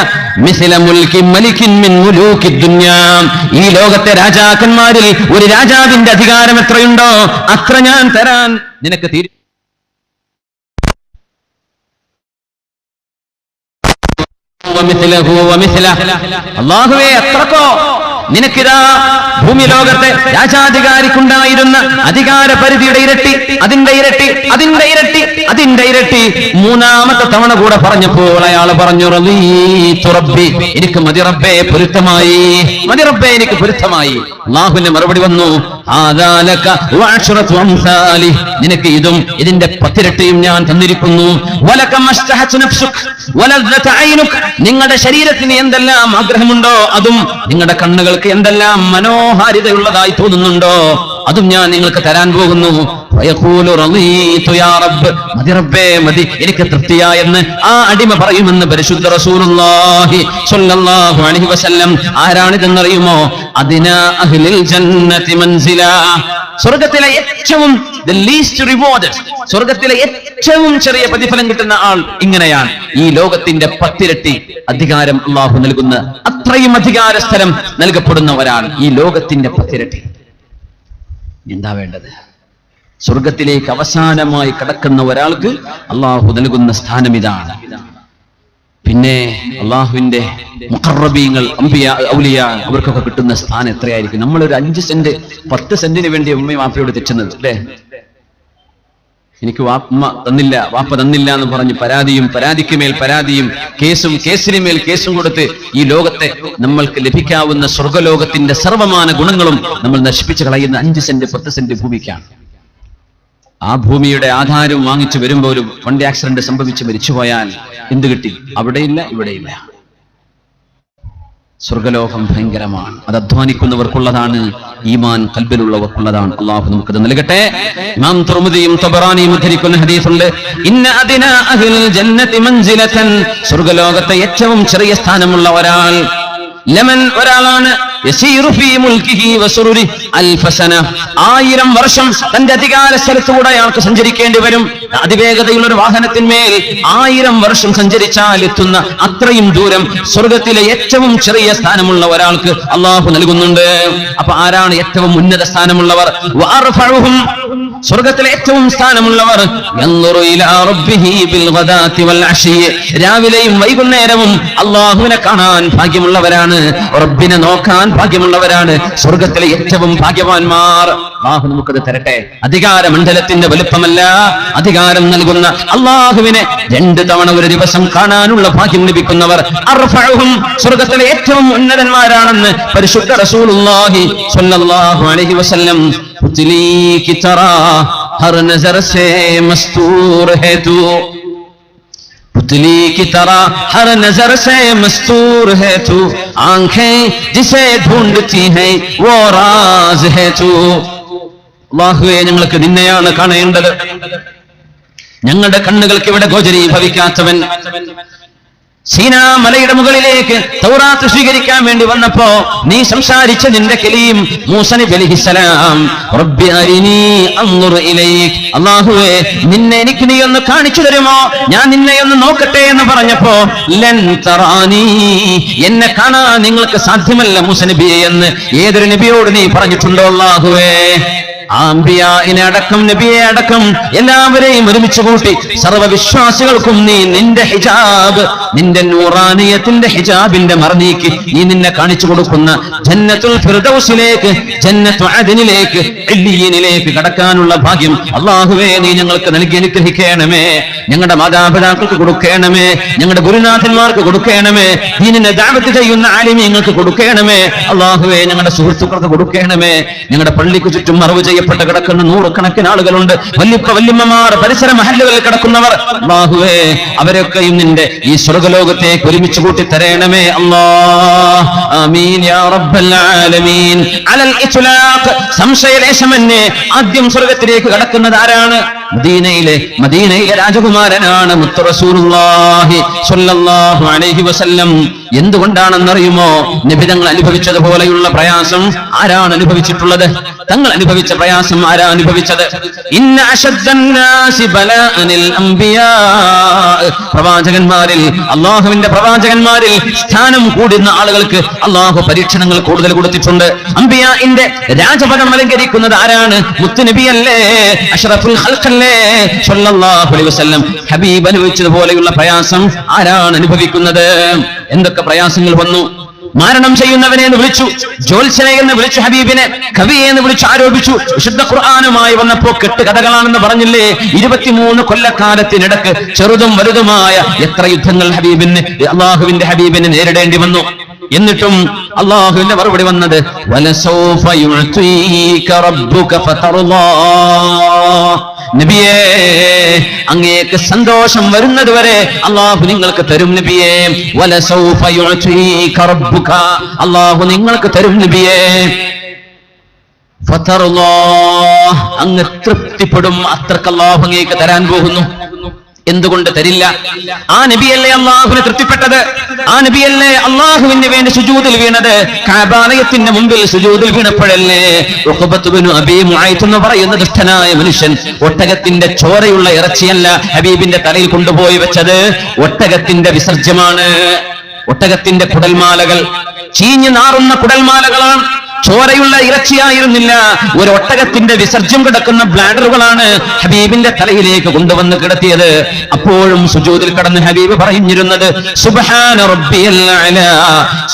മിസ്ല മുൽകി മലികിൻ മിൻ മുലൂകി ദുനിയാ, ഈ ലോകത്തെ രാജാക്കന്മാരിൽ ഒരു രാജാവിന്റെ അധികാരം എത്രയുണ്ടോ അത്ര ഞാൻ തരാൻ നിനക്ക് തീരുമാനിച്ചു. അല്ലാഹുവേ, എത്രക്കോ നിനക്കിതാ ഭൂമി ലോകത്തെ രാജാധികാരിക്കുണ്ടായിരുന്ന അധികാര പരിധിയുടെ ഇരട്ടി, അതിന്റെ ഇരട്ടി മൂന്നാമത്തെ തവണ കൂടെ പറഞ്ഞപ്പോൾ അയാൾ പറഞ്ഞു, റളീതു റബ്ബി, എനിക്ക് മതി റബ്ബേ, പൊരുത്തമായി, മതി റബ്ബേ, എനിക്ക് പൊരുത്തമായി. അല്ലാഹുവിന്റെ മറുപടി വന്നു, ഹാദാ ലക വഅശ്റതു അംസാലി, നിനക്ക് ഇതും ഇതിന്റെ 10 ഇരട്ടിയും ഞാൻ തന്നിരിക്കുന്നു. വലക മസ്തഹത് നഫ്സുക് വലദ്ദത ഐനുക്, നിങ്ങളുടെ ശരീരത്തിന് എന്തെല്ലാം ആഗ്രഹമുണ്ടോ അതും, നിങ്ങളുടെ കണ്ണുകൾക്ക് എന്തെല്ലാം മനോഹാരിതയുള്ളതായി തോന്നുന്നുണ്ടോ അതും ഞാൻ നിങ്ങൾക്ക് തരാൻ പോകുന്നു. വയഖൂലു റളീതു യാ റബ്ബ്, മതി റബ്ബേ, മതി, എനിക്ക് തൃപ്തിയായെന്ന് ആ അടിമ പറയുമെന്ന് പരിശുദ്ധ റസൂലുള്ളാഹി സ്വല്ലല്ലാഹു അലൈഹി വസല്ലം. ആരാണിതെന്നറിയുമോ? അദ്നാ അഹ്ലിൽ ജന്നതി മൻസില, സ്വർഗ്ഗത്തിലെ ഏറ്റവും the least rewarded, സ്വർഗ്ഗത്തിലെ ഏറ്റവും ചെറിയ പ്രതിഫലം കിട്ടുന്ന ആൾ ഇങ്ങനെയാണ്. ഈ ലോകത്തിന്റെ 10 ഇരട്ടി അധികാരം അല്ലാഹു നൽകുന്ന, അത്രയും അധികാര സ്ഥലം നൽകപ്പെടുന്ന ഒരാൾ, ഈ ലോകത്തിന്റെ 10 ഇരട്ടി. എന്താ വേണ്ടത്? സ്വർഗത്തിലേക്ക് അവസാനമായി കടക്കുന്ന ഒരാൾക്ക് അല്ലാഹു നൽകുന്ന സ്ഥാനം ഇതാണ്. പിന്നെ അള്ളാഹുവിന്റെ മുഖറബീങ്ങൾ, അംബിയ, ഔലിയ, അവർക്കൊക്കെ കിട്ടുന്ന സ്ഥാനം എത്രയായിരിക്കും? നമ്മളൊരു 5 സെന്റ് 10 സെന്റിന് വേണ്ടി ഉമ്മയും വാപ്പയോട് തെറ്റുന്നത് അല്ലേ? എനിക്ക് ഉമ്മ തന്നില്ല, വാപ്പ തന്നില്ല എന്ന് പറഞ്ഞ് പരാതിക്ക് മേൽ പരാതിയും കേസിന് മേൽ കേസും കൊടുത്ത് ഈ ലോകത്തെ നമ്മൾക്ക് ലഭിക്കാവുന്ന സ്വർഗലോകത്തിന്റെ സർവമാന ഗുണങ്ങളും നമ്മൾ നശിപ്പിച്ചു കളയുന്ന 5 സെന്റ് 10 സെന്റ് ഭൂമിക്കാണ്. ആ ഭൂമിയുടെ ആധാരം വാങ്ങിച്ചു വരുമ്പോ ഒരു വണ്ടി ആക്സിഡന്റ് സംഭവിച്ച് മരിച്ചുപോയാൽ എന്ത് കിട്ടി? അവിടെയില്ല, ഇവിടെയില്ല. സ്വർഗലോകം ഭയങ്കരമാണ്. അത് അധ്വാനിക്കുന്നവർക്കുള്ളതാണ്, ഈമാൻ ഖൽബിലുള്ളവർക്കുള്ളതാണ്. അല്ലാഹു നമുക്കത് നൽകട്ടെ. ഇമാം തുർമുദിയും തബറാനിയും ഉദ്ധരിക്കുന്ന ഹദീസുണ്ട്, ഇന്ന അദ്നാ അഹ്ലിൽ ജന്നതി മൻസിലതൻ, സ്വർഗലോകത്തെ ഏറ്റവും ചെറിയ സ്ഥാനമുള്ള ഒരാൾ, ലമൻ ഒരാളാണ് യസീറു ഫീ മുൽകിഹി വസുറുരി അൽഫ സന 1000 വർഷം തന്റെ അധികാര സ്ഥലത്തൂടെ അയാൾക്ക് സഞ്ചരിക്കേണ്ടി വരും. അതിവേഗതയുള്ള ഒരു വാഹനത്തിന്മേൽ 1000 വർഷം സഞ്ചരിച്ചാൽ എത്തുന്ന അത്രയും ദൂരം സ്വർഗത്തിലെ ഏറ്റവും ചെറിയ സ്ഥാനമുള്ള ഒരാൾക്ക് അള്ളാഹു നൽകുന്നുണ്ട്. അപ്പൊ ആരാണ് ഏറ്റവും ഉന്നത സ്ഥാനമുള്ളവർ? വഅർഫഉഹും സ്വർഗത്തിലെ ഏറ്റവും സ്ഥാനമുള്ളവർ യൻദുറു ഇലാ റബ്ബിഹി ബിൽ ഗദാതി വൽ അശി രാവിലെയും വൈകുന്നേരവും അള്ളാഹുവിനെ കാണാൻ ഭാഗ്യമുള്ളവരാണ്, റബ്ബിനെ നോക്കാൻ ഭാഗ്യമുള്ളവരാണ് സ്വർഗത്തിലെ ഏറ്റവും ഭാഗ്യവാന്മാർ. അള്ളാഹു നമുക്കത് തരട്ടെ. അധികാര മണ്ഡലത്തിന്റെ വലുപ്പമല്ല, അധികാരം നൽകുന്ന അള്ളാഹുവിനെ 2 തവണ ഒരു ദിവസം കാണാനുള്ള ഭാഗ്യം ലഭിക്കുന്നവർ അർഫഉഹും സ്വർഗത്തിലെ ഏറ്റവും ഉന്നതന്മാരാണെന്ന് പരിശുദ്ധ റസൂലുള്ളാഹി സ്വല്ലല്ലാഹു അലൈഹി വസല്ലം പുത്ലി की तरह हर नजर से मस्तूर है तू, पुतली की तरह हर नजर से मस्तूर है तू, आंखें जिसे ढूंढती हैं वो राज है तू. അല്ലാഹുവേ, ഞങ്ങൾക്ക് നിന്നെയാണ് കാണേണ്ടത്. ഞങ്ങളുടെ കണ്ണുകൾക്ക് ഇവിടെ ഗോചരീഭവിക്കാത്തവൻ സീനാ മലയുടെ മുകളിലേക്ക് തൗറാത്ത് സ്വീകരിക്കാൻ വേണ്ടി വന്നപ്പോ നീ സംസാരിച്ച നിന്റെ കലീം മൂസ നബി അലൈഹിസ്സലാം, റബ്ബി അരിനി അൻദുർ ഇലൈക്, അല്ലാഹുവേ നിന്നെ എനിക്ക് നീ ഒന്ന് കാണിച്ചു തരുമോ, ഞാൻ നിന്നെ ഒന്ന് നോക്കട്ടെ എന്ന് പറഞ്ഞപ്പോ ലൻ തറാനി, എന്നെ കാണാൻ നിങ്ങൾക്ക് സാധ്യമല്ല മൂസ നബിയെ എന്ന് ഏതൊരു നബിയോട് നീ പറഞ്ഞിട്ടുണ്ടോ അല്ലാഹുവേ? അംബിയാഇനെ അടക്കം നബിയെ അടക്കം എല്ലാവരെയും ഒരുമിച്ച് കൂട്ടി സർവ്വവിശ്വാസികൾക്കും നീ നിന്റെ ഹിജാബ്, നിന്റെ നൂറാനിയത്തിന്റെ ഹിജാബിന്റെ മറനീക്കി നീ നിന്നെ കാണിച്ചു കൊടുക്കുന്ന ജന്നത്തുൽ ഫിർദൗസിലേക്ക്, ജന്നത്തു അദ്നിലേക്ക്, ഇല്ലിയീനിലേക്ക് കടക്കാനുള്ള ഭാഗ്യം അല്ലാഹുവേ നീ ഞങ്ങൾക്ക് നൽകി അനുഗ്രഹിക്കണമേ. ഞങ്ങളുടെ മാതാപിതാക്കൾക്ക് കൊടുക്കണമേ, ഞങ്ങളുടെ ഗുരുനാഥന്മാർക്ക് കൊടുക്കണമേ, ദീനിനെ ദഅവത്ത് ചെയ്യുന്ന ആലിമീങ്ങൾക്ക് കൊടുക്കണമേ അല്ലാഹുവേ, ഞങ്ങളുടെ സുഹൃത്തുക്കൾക്ക് കൊടുക്കണമേ. ഞങ്ങളുടെ പള്ളിക്ക് ചുറ്റും മറവ് ചെയ്യപ്പെട്ട് കിടക്കുന്ന 100 കണക്കിന് ആളുകളുണ്ട്, വല്യപ്പമാർ പരിസര മഹല്ലുകളിൽ കിടക്കുന്നവർ. അല്ലാഹുവേ, അവരൊക്കെയും നിന്റെ ഈ സ്വർഗ്ഗലോകത്തേക്ക് ഒരുമിച്ച് കൂട്ടി തരണമേ അല്ലാഹ്. ആമീൻ യാ റബ്ബൽ ആലമീൻ. അലൽ ഇത്ലാഖ്, സംശയലേശമന്യേ ആദ്യം സ്വർഗ്ഗത്തിലേക്ക് കടക്കുന്നത് ആരാണ്? മദീനയിലെ രാജകുമാരനാണ് മുത്ത് റസൂലുള്ളാഹി സ്വല്ലല്ലാഹു അലൈഹി വസല്ലം. എന്തുകൊണ്ടാണെന്നറിയുമോ? നബി തങ്ങൾ അനുഭവിച്ചതുപോലെയുള്ള പ്രയാസം ആരാണ് അനുഭവിച്ചിട്ടുള്ളത്? തങ്ങൾ അനുഭവിച്ച പ്രയാസം ആരാ അനുഭവിച്ചത്? ഇന്ന അശദ്ദന്നാസി ബലാഅനിൽ അംബിയാ, പ്രവാചകന്മാരിൽ, അല്ലാഹുവിന്റെ പ്രവാചകന്മാരിൽ സ്ഥാനം കൂടുന്ന ആളുകൾക്ക് അല്ലാഹു പരീക്ഷണങ്ങൾ കൂടുതൽ കൊടുത്തിട്ടുണ്ട്. അംബിയാഇന്റെ രാജപദം അലങ്കരിക്കുന്നത് ആരാണ്? മുത്തുനബിയല്ലേ, അഷ്റഫുൽ ഖൽഖല്ലേ സ്വല്ലല്ലാഹു അലൈഹി വസല്ലം. ഹബീബ് അനുഭവിച്ചതുപോലെയുള്ള പ്രയാസം ആരാണ് അനുഭവിക്കുന്നത്? എന്തൊക്കെ പ്രയാസങ്ങൾ വന്നു? മാരണം ചെയ്യുന്നവനെ എന്ന് വിളിച്ചു, ജോത്സനെ എന്ന് വിളിച്ചു, ഹബീബിനെ കവിയെ എന്ന് വിളിച്ചു ആരോപിച്ചു. വിശുദ്ധ ഖുർആനുമായി വന്നപ്പോ കെട്ടുകഥകളാണെന്ന് പറഞ്ഞില്ലേ? 23 കൊല്ലക്കാലത്തിനിടക്ക് ചെറുതും വലുതുമായ എത്ര യുദ്ധങ്ങൾ അള്ളാഹുവിന്റെ ഹബീബിനെ നേരിടേണ്ടി വന്നു. എന്നിട്ടും അള്ളാഹുവിന്റെ മറുപടി വന്നത് വലസൗഫ യുഅ്തീക റബ്ബുക ഫതർളാ, നബിയേ അങ്ങേക്ക് സന്തോഷം വരുന്നത് വരെ അള്ളാഹു നിങ്ങൾക്ക് തരും നബിയേ. വലസൗഫ യുഅ്തീക റബ്ബുക, അള്ളാഹു നിങ്ങൾക്ക് തരും നബിയേ. ഫതർളാ, അങ്ങ് തൃപ്തിപ്പെടും, അത്രക്ക് അള്ളാഹു അങ്ങേക്ക് തരാൻ പോകുന്നു. എന്തുകൊണ്ട് തരില്ല? ആ നബിയല്ലേ അള്ളാഹുവിനെ തൃപ്തിപ്പെട്ടത്? ആ നബിയല്ലേ അള്ളാഹുവിന് വേണ്ടി സുജൂദിൽ വീണത്? കഅബാലയത്തിന്റെ മുമ്പിൽ സുജൂദിൽ വീണപ്പോഴല്ലേ ഉഖബത്ത് ബിനു അബീ മുഅയ്ത് എന്ന് പറയുന്ന ദുഷ്ടനായ മനുഷ്യൻ ഒട്ടകത്തിന്റെ ചോരയുള്ള ഇറച്ചിയല്ല ഹബീബിന്റെ തലയിൽ കൊണ്ടുപോയി വെച്ചത്, ഒട്ടകത്തിന്റെ വിസർജ്യമാണ്. ഒട്ടകത്തിന്റെ കുടൽമാലകൾ, ചീഞ്ഞു നാറുന്ന കുടൽമാലകളാണ്, ചോരയുള്ള ഇറച്ചിയായിരുന്നില്ല. ഒരു ഒട്ടകത്തിന്റെ വിസർജ്യം കിടക്കുന്ന ബ്ലാഡറുകളാണ് ഹബീബിന്റെ തലയിലേക്ക് കൊണ്ടുവന്ന് കിടത്തിയത്. അപ്പോഴും സുജൂദിൽ കടന്ന് ഹബീബ് പറഞ്ഞിരുന്നത് സുബ്ഹാന റബ്ബിയൽ അലാ,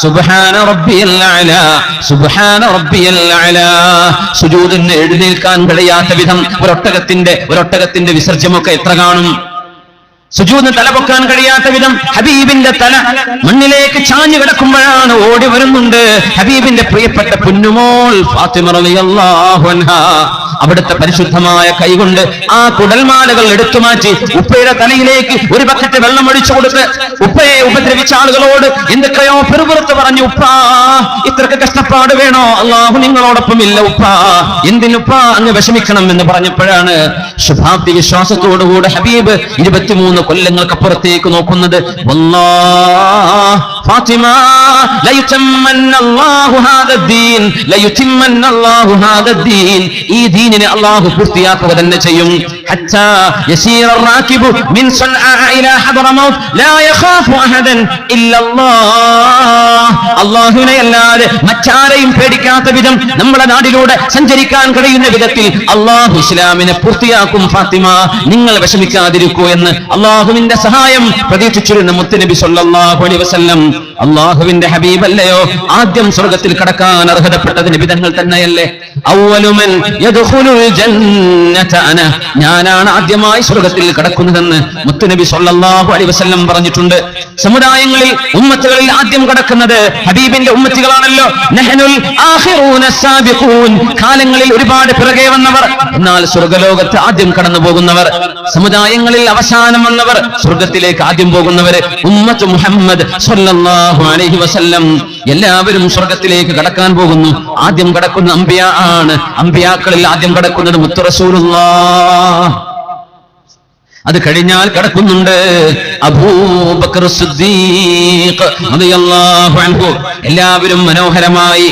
സുബ്ഹാന റബ്ബിയൽ അലാ, സുബ്ഹാന റബ്ബിയൽ അലാ. സുജൂദിന് എഴുന്നേൽക്കാൻ കഴിയാത്ത വിധം ഒരൊട്ടകത്തിന്റെ വിസർജ്യമൊക്കെ എത്ര കാണും? സുജൂദിന് തലപൊക്കാൻ കഴിയാത്ത വിധം ഹബീബിന്റെ തല മണ്ണിലേക്ക് ചാഞ്ഞു കിടക്കുമ്പോഴാണ് ഓടി വരുന്നുണ്ട് ഹബീബിന്റെ പ്രിയപ്പെട്ട പൊന്നുമോൾ ഫാത്തിമ റളിയല്ലാഹു അൻഹാ. അവിടുത്തെ പരിശുദ്ധമായ കൈകൊണ്ട് ആ കുടൽമാലകൾ എടുത്തു മാറ്റി ഉപ്പയുടെ തലയിലേക്ക് ഒരു ബക്കറ്റ് വെള്ളം ഒഴിച്ചു കൊടുത്ത് ഉപ്പയെ ഉപദ്രവിച്ച ആളുകളോട് എന്തൊക്കെയോ പെറുപുറത്ത് പറഞ്ഞു, ഉപ്പാ ഇത്രക്ക് കഷ്ടപ്പാട് വേണോ? അള്ളാഹു നിങ്ങളോടൊപ്പം ഇല്ല ഉപ്പാ, എന്തിനുപ്പാ അങ്ങ് വിഷമിക്കണം എന്ന് പറഞ്ഞപ്പോഴാണ് ശുഭാപ്തി വിശ്വാസത്തോടുകൂടെ ഹബീബ് 23 3 കൊല്ലങ്ങൾക്കപ്പുറത്തേക്ക് നോക്കുന്നത്. വല്ലാഹ് ഫാത്തിമ ലയുതമ്മന്നല്ലാഹു ഹാദദ്ദീൻ ലയുതിമ്മന്നല്ലാഹു ഹാദദ്ദീൻ, ഈ ദീനിനെ അല്ലാഹു പൂർത്തിയാക്കുക തന്നെ ചെയ്യും. ഹത്താ യസീറ റാകിബു മിൻ സൻആ ഇലാ ഹദ്റമൗത്ത് ലാ യഖാഫു അഹദൻ ഇല്ലല്ലാഹ്, അല്ലാഹുവിനെ അല്ലാതെ മറ്റാരെയും പേടിക്കാത്ത വിധം നമ്മുടെ നാടിലൂടെ സഞ്ചരിക്കാൻ കഴിയുന്ന വിധത്തിൽ അല്ലാഹു ഇസ്ലാമിനെ പൂർത്തിയാക്കും. ഫാത്തിമ, നിങ്ങൾ വിഷമിക്കാതിരിക്കൂ എന്ന് അല്ലാഹുവിന്റെ സഹായം പ്രതീക്ഷിച്ചിരുന്ന മുത്തുനബി സല്ലല്ലാഹു അലൈഹി വസല്ലം അല്ലാഹുവിന്റെ ഹബീബല്ലയോ, ആദ്യം സ്വർഗ്ഗത്തിൽ കടക്കാൻ അർഹതപ്പെട്ടത് നബിതങ്ങൾ തന്നെയല്ലേ. അവ്വലു മൻ യദ്ഖുലുൽ ജന്നത അന, ഞാനാണ് ആദ്യമായി സ്വർഗ്ഗത്തിൽ കടക്കുന്നതെന്ന് മുത്തുനബി സല്ലല്ലാഹു അലൈഹി വസല്ലം പറഞ്ഞിട്ടുണ്ട്. സമുദായങ്ങളിൽ ഉമ്മത്തുകളിൽ ആദ്യം കടക്കുന്നത് ഹബീബിന്റെ ഉമ്മത്തികളാണല്ലോ. നഹ്നുൽ ആഖിറൂന സാബിഖൂൻ, കാലങ്ങളിൽ ഒരുപാട് പിറകെ വന്നവർ, എന്നാൽ സ്വർഗ്ഗലോകത്ത് ആദ്യം കടന്നു പോകുന്നവർ. സമുദായങ്ങളിൽ അവസാനം വന്നവർ, സ്വർഗ്ഗത്തിലേക്ക് ആദ്യം പോകുന്നവർ ഉമ്മത്ത് മുഹമ്മദ് സല്ലല്ലാഹു അലൈഹി വസല്ലം. എല്ലാവരും സ്വർഗ്ഗത്തിലേക്ക് കടക്കാൻ പോകുന്നു. ആദ്യം കടക്കുന്ന അംബിയാ ആണ്. അംബിയാക്കളിൽ ആദ്യം കടക്കുന്നത് മുത്തു റസൂലുള്ളാഹ്. അത് കഴിഞ്ഞാൽ കടക്കുന്നുണ്ട് അബൂബക്കർ സിദ്ദീഖ് റളിയല്ലാഹു അൻഹു. എല്ലാവരും മനോഹരമായി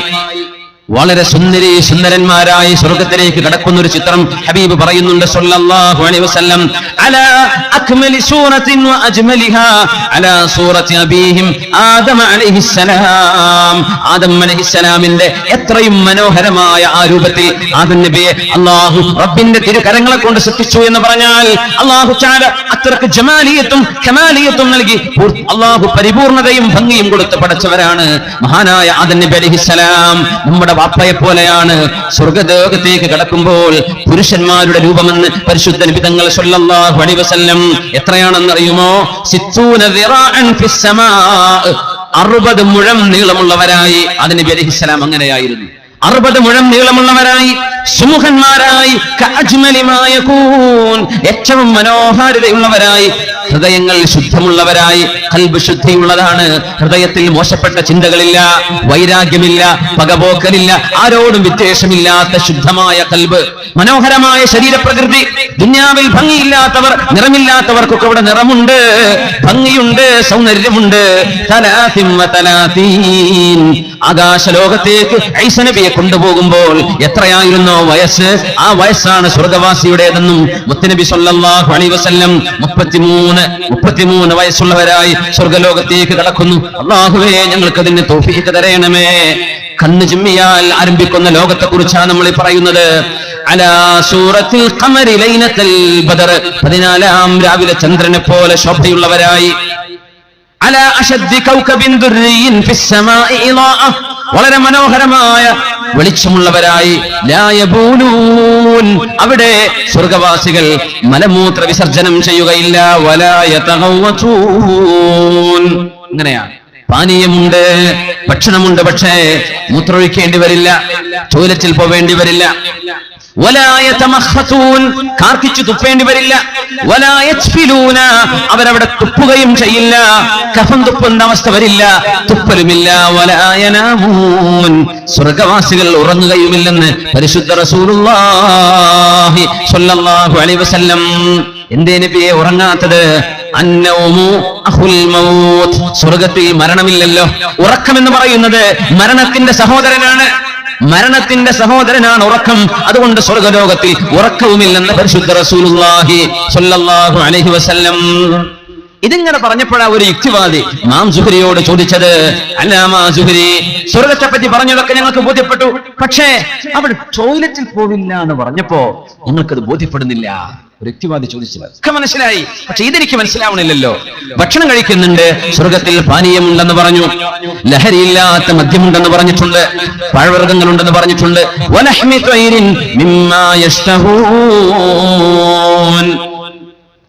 വളരെ സുന്ദരന്മാരായി സ്വർഗ്ഗത്തിലേക്ക് കടക്കുന്ന ഒരു ചിത്രം ഹബീബ് പറയുന്നുണ്ട് സല്ലല്ലാഹു അലൈഹി വസല്ലം. അലാ അക്മലി സൂറത്തിൻ വ അജ്മലിഹാ അലാ സൂറത്തി അബീഹിം ആദം അലൈഹിസ്സലാം, ആദം അലൈഹിസ്സലാമിന്റെ എത്രയും മനോഹരമായ ആ രൂപത്തിൽ ആദം നബിയെ അല്ലാഹു റബ്ബിന്റെ തിരുകരങ്ങളെ കൊണ്ട് സൃഷ്ടിച്ചു എന്ന് പറഞ്ഞാൽ അല്ലാഹു തആല അത്രക്ക് ജമാലിയത്തും കമാലിയത്തും നൽകി അല്ലാഹു പരിപൂർണതയും ഭംഗിയും കൊടുത്ത് പടച്ചവരാണ് മഹാനായ ആദം നബി അലൈഹിസ്സലാം. നമ്മുടെ വാപ്പയെ പോലെയാണ്. സ്വർഗ്ഗലോകത്തേക്ക് കടക്കുമ്പോൾ പുരുഷന്മാരുടെ രൂപമെന്ന് പരിശുദ്ധ നബി തങ്ങൾ സല്ലല്ലാഹു അലൈഹി വസല്ലം എത്രയാണെന്നറിയുമോ? 60 ദിറാഅൻ ഫിസ് സമാ, 60 മുഴം നീളമുള്ളവരായി ആദം നബി അലൈഹിസ്സലാം അങ്ങനെയായിരുന്നു. 60 മുഴം നീളമുള്ളവരായി, സുമുഖന്മാരായി, ഏറ്റവും മനോഹാരിതയുള്ളവരായി, ഹൃദയങ്ങൾ ശുദ്ധമുള്ളവരായി. ഖൽബ് ശുദ്ധിയുള്ളതാണ്. ഹൃദയത്തിൽ മോശപ്പെട്ട ചിന്തകളില്ല, വൈരാഗ്യമില്ല, പകപോക്കലില്ല, ആരോടും വിദ്വേഷമില്ലാത്ത ശുദ്ധമായ ഖൽബ്, മനോഹരമായ ശരീരപ്രകൃതി. ദുനിയാവിൽ ഭംഗിയില്ലാത്തവർ, നിറമില്ലാത്തവർക്കൊക്കെ ഇവിടെ നിറമുണ്ട്, ഭംഗിയുണ്ട്, സൗന്ദര്യമുണ്ട്. 33 ആകാശലോകത്തേക്ക് ഈസ നബിയെ കൊണ്ടുപോകുമ്പോൾ എത്രയായിരുന്നോ വയസ്സ്, ആ വയസ്സാണ് സ്വർഗവാസിയുടേതെന്നും മുത്തുനബി സല്ലല്ലാഹു അലൈഹി വസല്ലം 33 വയസ്സുള്ളവരായി സ്വർഗലോകത്തേക്ക് കടക്കുന്നു. അല്ലാഹുവേ, ഞങ്ങൾക്ക് അതിന് തൗഫീഖ് തരണമേ. കണ്ണ് ചിമ്മിയാൽ ആരംഭിക്കുന്ന ലോകത്തെ കുറിച്ചാണ് നമ്മൾ പറയുന്നത്. അലാ സൂറത്തിൽ ഖമരി ലൈലത്തുൽ ബദർ, 14 രാവിലെ ചന്ദ്രനെ പോലെ ശോഭയുള്ളവരായി. അലാ അശദ്ദി കൗകബിൻ ദുർരിയിൻ ഫിസ് സമാഇ ഇളാഅ, വളരെ മനോഹരമായ വെളിച്ചമുള്ളവരായി. ലാ യബൂലൂൻ, അവിടെ സ്വർഗവാസികൾ മലമൂത്ര വിസർജനം ചെയ്യുകയില്ല. വലാ യതഗവ്വതൂൻ, അങ്ങനെയാണ്. പാനീയമുണ്ട്, ഭക്ഷണമുണ്ട്, പക്ഷേ മൂത്രമൊഴിക്കേണ്ടി വരില്ല, ടോയ്ലറ്റിൽ പോവേണ്ടി വരില്ല. കാർക്കിച്ചു തുപ്പേണ്ടി വരില്ല. അവരവിടെ തുപ്പുകയും ചെയ്യില്ല, കഫം തുപ്പുന്ന അവസ്ഥ വരില്ല, തുപ്പലുമില്ല. സ്വർഗവാസികൾ ഉറങ്ങുകയുമില്ലെന്ന് പരിശുദ്ധ റസൂലുള്ളാഹി സ്വല്ലല്ലാഹു അലൈഹി വസല്ലം. എന്തേ നബിയെ ഉറങ്ങാത്തത്? അന്നൗമു അഖുൽ മൗത്ത്, സ്വർഗത്തിൽ മരണമില്ലല്ലോ. ഉറക്കമെന്ന് പറയുന്നത് മരണത്തിന്റെ സഹോദരനാണ്. മരണത്തിന്റെ സഹോദരനാണ് ഉറക്കം. അതുകൊണ്ട് സ്വർഗലോകത്തിൽ ഉറക്കവുമില്ലെന്ന് പരിശുദ്ധ റസൂലുള്ളാഹി സ്വല്ലല്ലാഹു അലൈഹി വസല്ലം. ഇതിങ്ങനെ പറഞ്ഞപ്പോഴാ ഒരു യുക്തിവാദി ഇമാം സുഹരിയോട് ചോദിച്ചത്, അല്ലാമാ സുഹരി, സ്വർഗത്തെ പറ്റി പറഞ്ഞതൊക്കെ ഞങ്ങൾക്ക് ബോധ്യപ്പെട്ടു, പക്ഷേ അവിടെ ടോയ്ലറ്റിൽ പോവില്ല എന്ന് പറഞ്ഞപ്പോ ഞങ്ങൾക്കത് ബോധ്യപ്പെടുന്നില്ല. ഒരു യുക്തിവാദി ചോദിച്ചത് ഒക്കെ മനസ്സിലായി, പക്ഷെ ഇതെനിക്ക് മനസ്സിലാവണില്ലല്ലോ. ഭക്ഷണം കഴിക്കുന്നുണ്ട്, സ്വർഗത്തിൽ പാനീയമുണ്ടെന്ന് പറഞ്ഞു, ലഹരിയില്ലാത്ത മദ്യമുണ്ടെന്ന് പറഞ്ഞിട്ടുണ്ട്, പഴവർഗ്ഗങ്ങളുണ്ടെന്ന് പറഞ്ഞിട്ടുണ്ട്. വലഹ്മി ത്വയ്രിൻ മിമ്മാ യശ്തഹൂൻ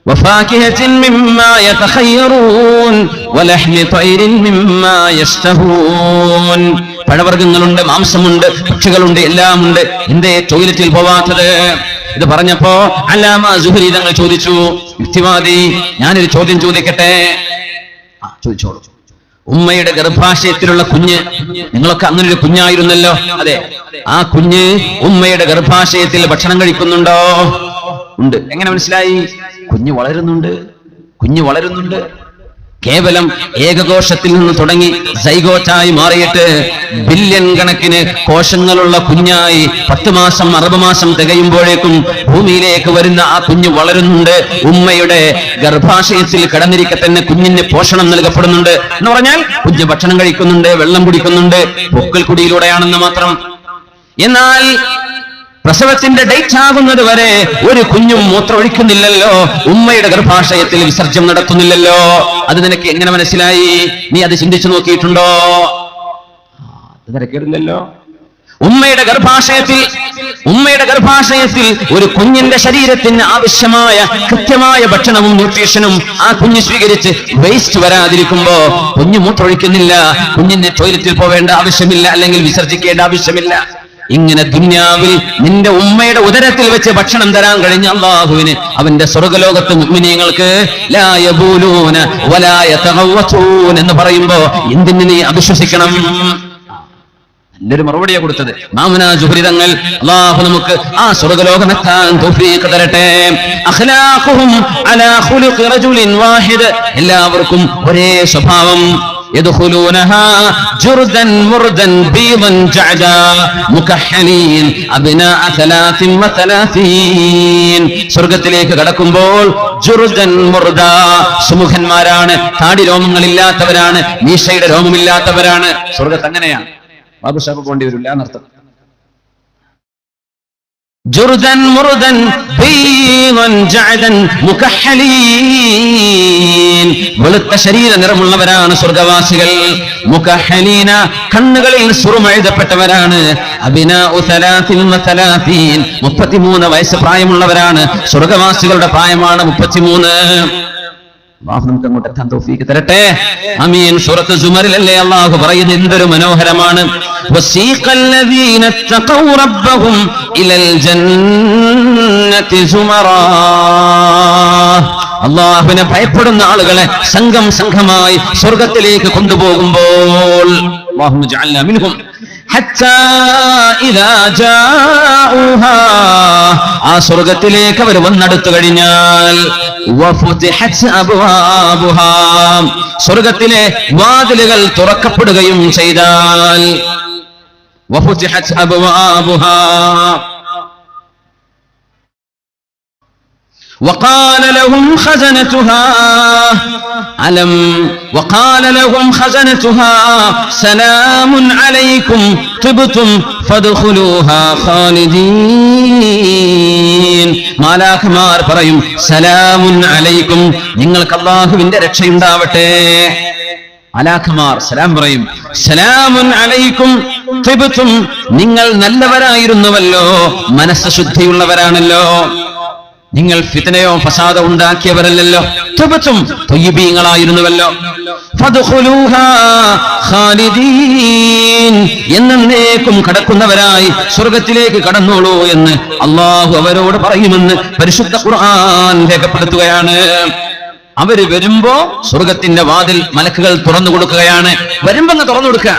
وفاكهة مما يتخيرون ولحم طير مما يشتهون. പഴവർഗ്ഗങ്ങളുണ്ട്, മാംസമുണ്ട്, പക്ഷികളുണ്ട്, എല്ലാം ഉണ്ട്. എന്തേ ടോയ്ലറ്റിൽ പോവാത്തത്? ഇത് പറഞ്ഞപ്പോ അല്ലാമ സുഹരി തങ്ങൾ ചോദിച്ചു, യുക്തിവാദി, ഞാനൊരു ചോദ്യം ചോദിക്കട്ടെ? ചോദിച്ചോളൂ. ഉമ്മയുടെ ഗർഭാശയത്തിലുള്ള കുഞ്ഞ്, നിങ്ങളൊക്കെ അങ്ങനെ ഒരു കുഞ്ഞായിരുന്നല്ലോ, അതെ, ആ കുഞ്ഞ് ഉമ്മയുടെ ഗർഭാശയത്തിൽ ഭക്ഷണം കഴിക്കുന്നുണ്ടോ? ഉണ്ട്. എങ്ങനെ മനസ്സിലായി? കുഞ്ഞ് വളരുന്നുണ്ട്, കുഞ്ഞ് വളരുന്നുണ്ട്. കേവലം ഏകകോശത്തിൽ നിന്ന് തുടങ്ങി സൈഗോട്ടായി മാറിയിട്ട് ബില്യൺ കണക്കിന് കോശങ്ങളുള്ള കുഞ്ഞായി 10 മാസം 60 മാസം തികയുമ്പോഴേക്കും ഭൂമിയിലേക്ക് വരുന്ന ആ കുഞ്ഞ് വളരുന്നുണ്ട്. ഉമ്മയുടെ ഗർഭാശയത്തിൽ കിടന്നിരിക്കെ തന്നെ കുഞ്ഞിന് പോഷണം നൽകപ്പെടുന്നുണ്ട് എന്ന് പറഞ്ഞാൽ കുഞ്ഞ് ഭക്ഷണം കഴിക്കുന്നുണ്ട്, വെള്ളം കുടിക്കുന്നുണ്ട്, പൊക്കൽ കുടിയിലൂടെയാണെന്ന് മാത്രം. എന്നാൽ പ്രസവത്തിന്റെ ഡേറ്റ് ആകുന്നത് വരെ ഒരു കുഞ്ഞും മൂത്രമൊഴിക്കുന്നില്ലല്ലോ, ഉമ്മയുടെ ഗർഭാശയത്തിൽ വിസർജ്യം നടത്തുന്നില്ലല്ലോ. അത് നിനക്ക് എങ്ങനെ മനസ്സിലായി? നീ അത് ചിന്തിച്ചു നോക്കിയിട്ടുണ്ടോ? തിരക്കേടില്ലല്ലോ. ഉമ്മയുടെ ഗർഭാശയത്തിൽ ഒരു കുഞ്ഞിന്റെ ശരീരത്തിന് ആവശ്യമായ കൃത്യമായ ഭക്ഷണവും ന്യൂട്രീഷനും ആ കുഞ്ഞ് സ്വീകരിച്ച് വേസ്റ്റ് വരാതിരിക്കുമ്പോ കുഞ്ഞ് മൂത്രമൊഴിക്കുന്നില്ല, കുഞ്ഞിന് ടോയ്ലറ്റിൽ പോവേണ്ട ആവശ്യമില്ല, അല്ലെങ്കിൽ വിസർജിക്കേണ്ട ആവശ്യമില്ല. ഇങ്ങനെ ദുനിയാവിൽ നിന്റെ ഉമ്മയുടെ ഉദരത്തിൽ വെച്ച് ഭക്ഷണം തരാൻ കഴിഞ്ഞ അല്ലാഹുവിന് അവന്റെ സ്വർഗ്ഗലോകത്ത് മുഅ്മിനീങ്ങൾക്ക് ലാ യബൂലൂന വലാ യതഗവ്വതൂൻ എന്ന് പറയുമ്പോ എന്തിന് നീ അവിശ്വസിക്കണം? നല്ലൊരു മറുപടിയാ കൊടുത്തത് മാമുനാ ജുഹരി തങ്ങൾ. അല്ലാഹു നമുക്ക് ആ സ്വർഗ്ഗലോകമെത്താൻ തൗഫീഖ് തരട്ടെ. അഖ്ലാഖുഹും അലാ ഖുലുഖി റജുലിൻ വാഹിദ്, എല്ലാവർക്കും ഒരേ സ്വഭാവം. يدخلونها جردا مردا بيضا جعدا مكحلين أبناء 33 സ്വർഗ്ഗത്തിലേക്ക് കടക്കുമ്പോൾ ജുർദൻ മുർദ, സുമുഖന്മാരാണ്, താടി രോമങ്ങളില്ലാത്തവരാണ്, മീശയുടെ രോമമില്ലാത്തവരാണ്. സ്വർഗ്ഗത്ത് അങ്ങനെയാണ്. ബാബുഷാബ് പോണ്ടി വരില്ല എന്നർത്ഥം. ജുർദൻ മുർദൻ ബീദൻ ജഅദൻ മുകഹ്ഹലീൻ, വെളുത്ത ശരീര നിറമുള്ളവരാണ് സ്വർഗ്ഗവാസികൾ. മുകഹ്ഹലീന, കണ്ണുകളിൽ സുറുമ എഴുതപ്പെട്ടവരാണ്. അബിനാഉ 33 വയസ്സ് പ്രായമുള്ളവരാണ്. സ്വർഗ്ഗവാസികളുടെ പ്രായമാണ് 33. അല്ലാഹു നമുക്ക് അങ്ങോട്ട് എത്താൻ തൗഫീഖ് തരട്ടെ. ആമീൻ. സൂറത്ത് സുമറിലല്ലേ അല്ലാഹു പറയുന്നത്, എന്തൊരു മനോഹരമാണ്. വസീഖല്ലദീന തഖൗ റബ്ബഹും ഇലൽ ജന്നതി സുമറാ, അല്ലാഹുവിനെ ഭയപ്പെടുന്ന ആളുകളെ സംഘം സംഘമായി സ്വർഗ്ഗത്തിലേക്ക് കൊണ്ടുപോകുമ്പോൾ അല്ലാഹുമ്മ ജഅൽനാ മിൻഹും ഹത്താ ഇദാ ജാഊഹാ, ആ സ്വർഗ്ഗത്തിലേക്ക് അവർ വന്നെടുത്തു കഴിഞ്ഞാൽ വഫുതിഹത് അബ്വാബുഹാ, സ്വർഗ്ഗത്തിലെ വാതിലുകൾ തുറക്കപ്പെടുകയും ചെയ്താൽ വഫുതിഹത് അബ്വാബുഹാ وقال لهم خزنتها سلام عليكم طبتم فادخلوها خالدين. മാലാഖമാർ പറയും, സലാമുൻ അലൈക്കും, നിങ്ങൾക്ക് അല്ലാഹുവിന്റെ രക്ഷയുണ്ടാവട്ടെ. മാലാഖമാർ സലാം പറയും, സലാമുൻ അലൈക്കും തിബ്തും, നിങ്ങൾ നല്ലവരായിരുന്നുവല്ലോ, മനസ്സ് ശുദ്ധിയുള്ളവരാണല്ലോ, നിങ്ങൾ ഫിത്നയോ ഫസാദോ ഉണ്ടാക്കിയവരല്ലല്ലോ, തുബത്തും ത്വയ്യിബീങ്ങളായിരുന്നുവല്ലോ. ഫദ്ഖുലൂഹാ ഖാലിദീൻ, എന്നേക്കും കടക്കുന്നവരായി സ്വർഗ്ഗത്തിലേക്ക് കടന്നോളൂ എന്ന് അല്ലാഹു അവരോട് പറയുമെന്ന് പരിശുദ്ധ ഖുർആൻ രേഖപ്പെടുത്തുകയാണ്. അവര് വരുമ്പോ സ്വർഗ്ഗത്തിന്റെ വാതിൽ മലക്കുകൾ തുറന്നു കൊടുക്കുകയാണ്. വരുമ്പോ തുറന്നു കൊടുക്കുക,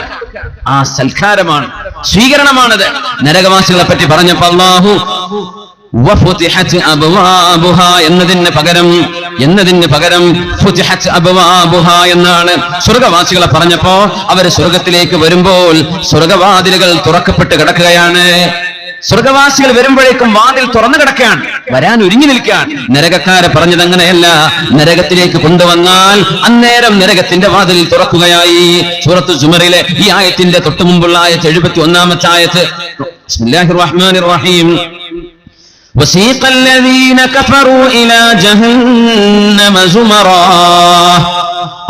ആ സൽക്കാരമാണ്, സ്വീകരണമാണത്. നരകവാസികളെ പറ്റി പറഞ്ഞപ്പോ അല്ലാഹു വഫുതിഹത് അബ്വാബുഹാ എന്നതിന് പകരം ഫുതിഹത് അബ്വാബുഹാ എന്നാണ്. സ്വർഗ്ഗവാസികളെ പറഞ്ഞപ്പോ അവര് സ്വർഗ്ഗത്തിലേക്ക് വരുമ്പോൾ സ്വർഗ്ഗവാതിലുകൾ തുറക്കപ്പെട്ട് കിടക്കുകയാണ്. സ്വർഗ്ഗവാസികൾ വരുമ്പോഴേക്കും വാതിൽ തുറന്നു കിടക്കുകയാണ്, വരാൻ ഒരുങ്ങി നിൽക്കാൻ. നരകക്കാരെ പറഞ്ഞത് അങ്ങനെയല്ല, നരകത്തിലേക്ക് കൊണ്ടുവന്നാൽ അന്നേരം നരകത്തിന്റെ വാതിൽ തുറക്കുകയായി. സൂറത്ത് സുമറിലെ ഈ ആയത്തിന്റെ തൊട്ടു മുമ്പുള്ള ആയത്ത് 71-ാമത്തെ ആയത്ത്. ബിസ്മില്ലാഹിർ റഹ്മാനിർ റഹീം. وسيق الذين كفروا إلى جهنم زمرا,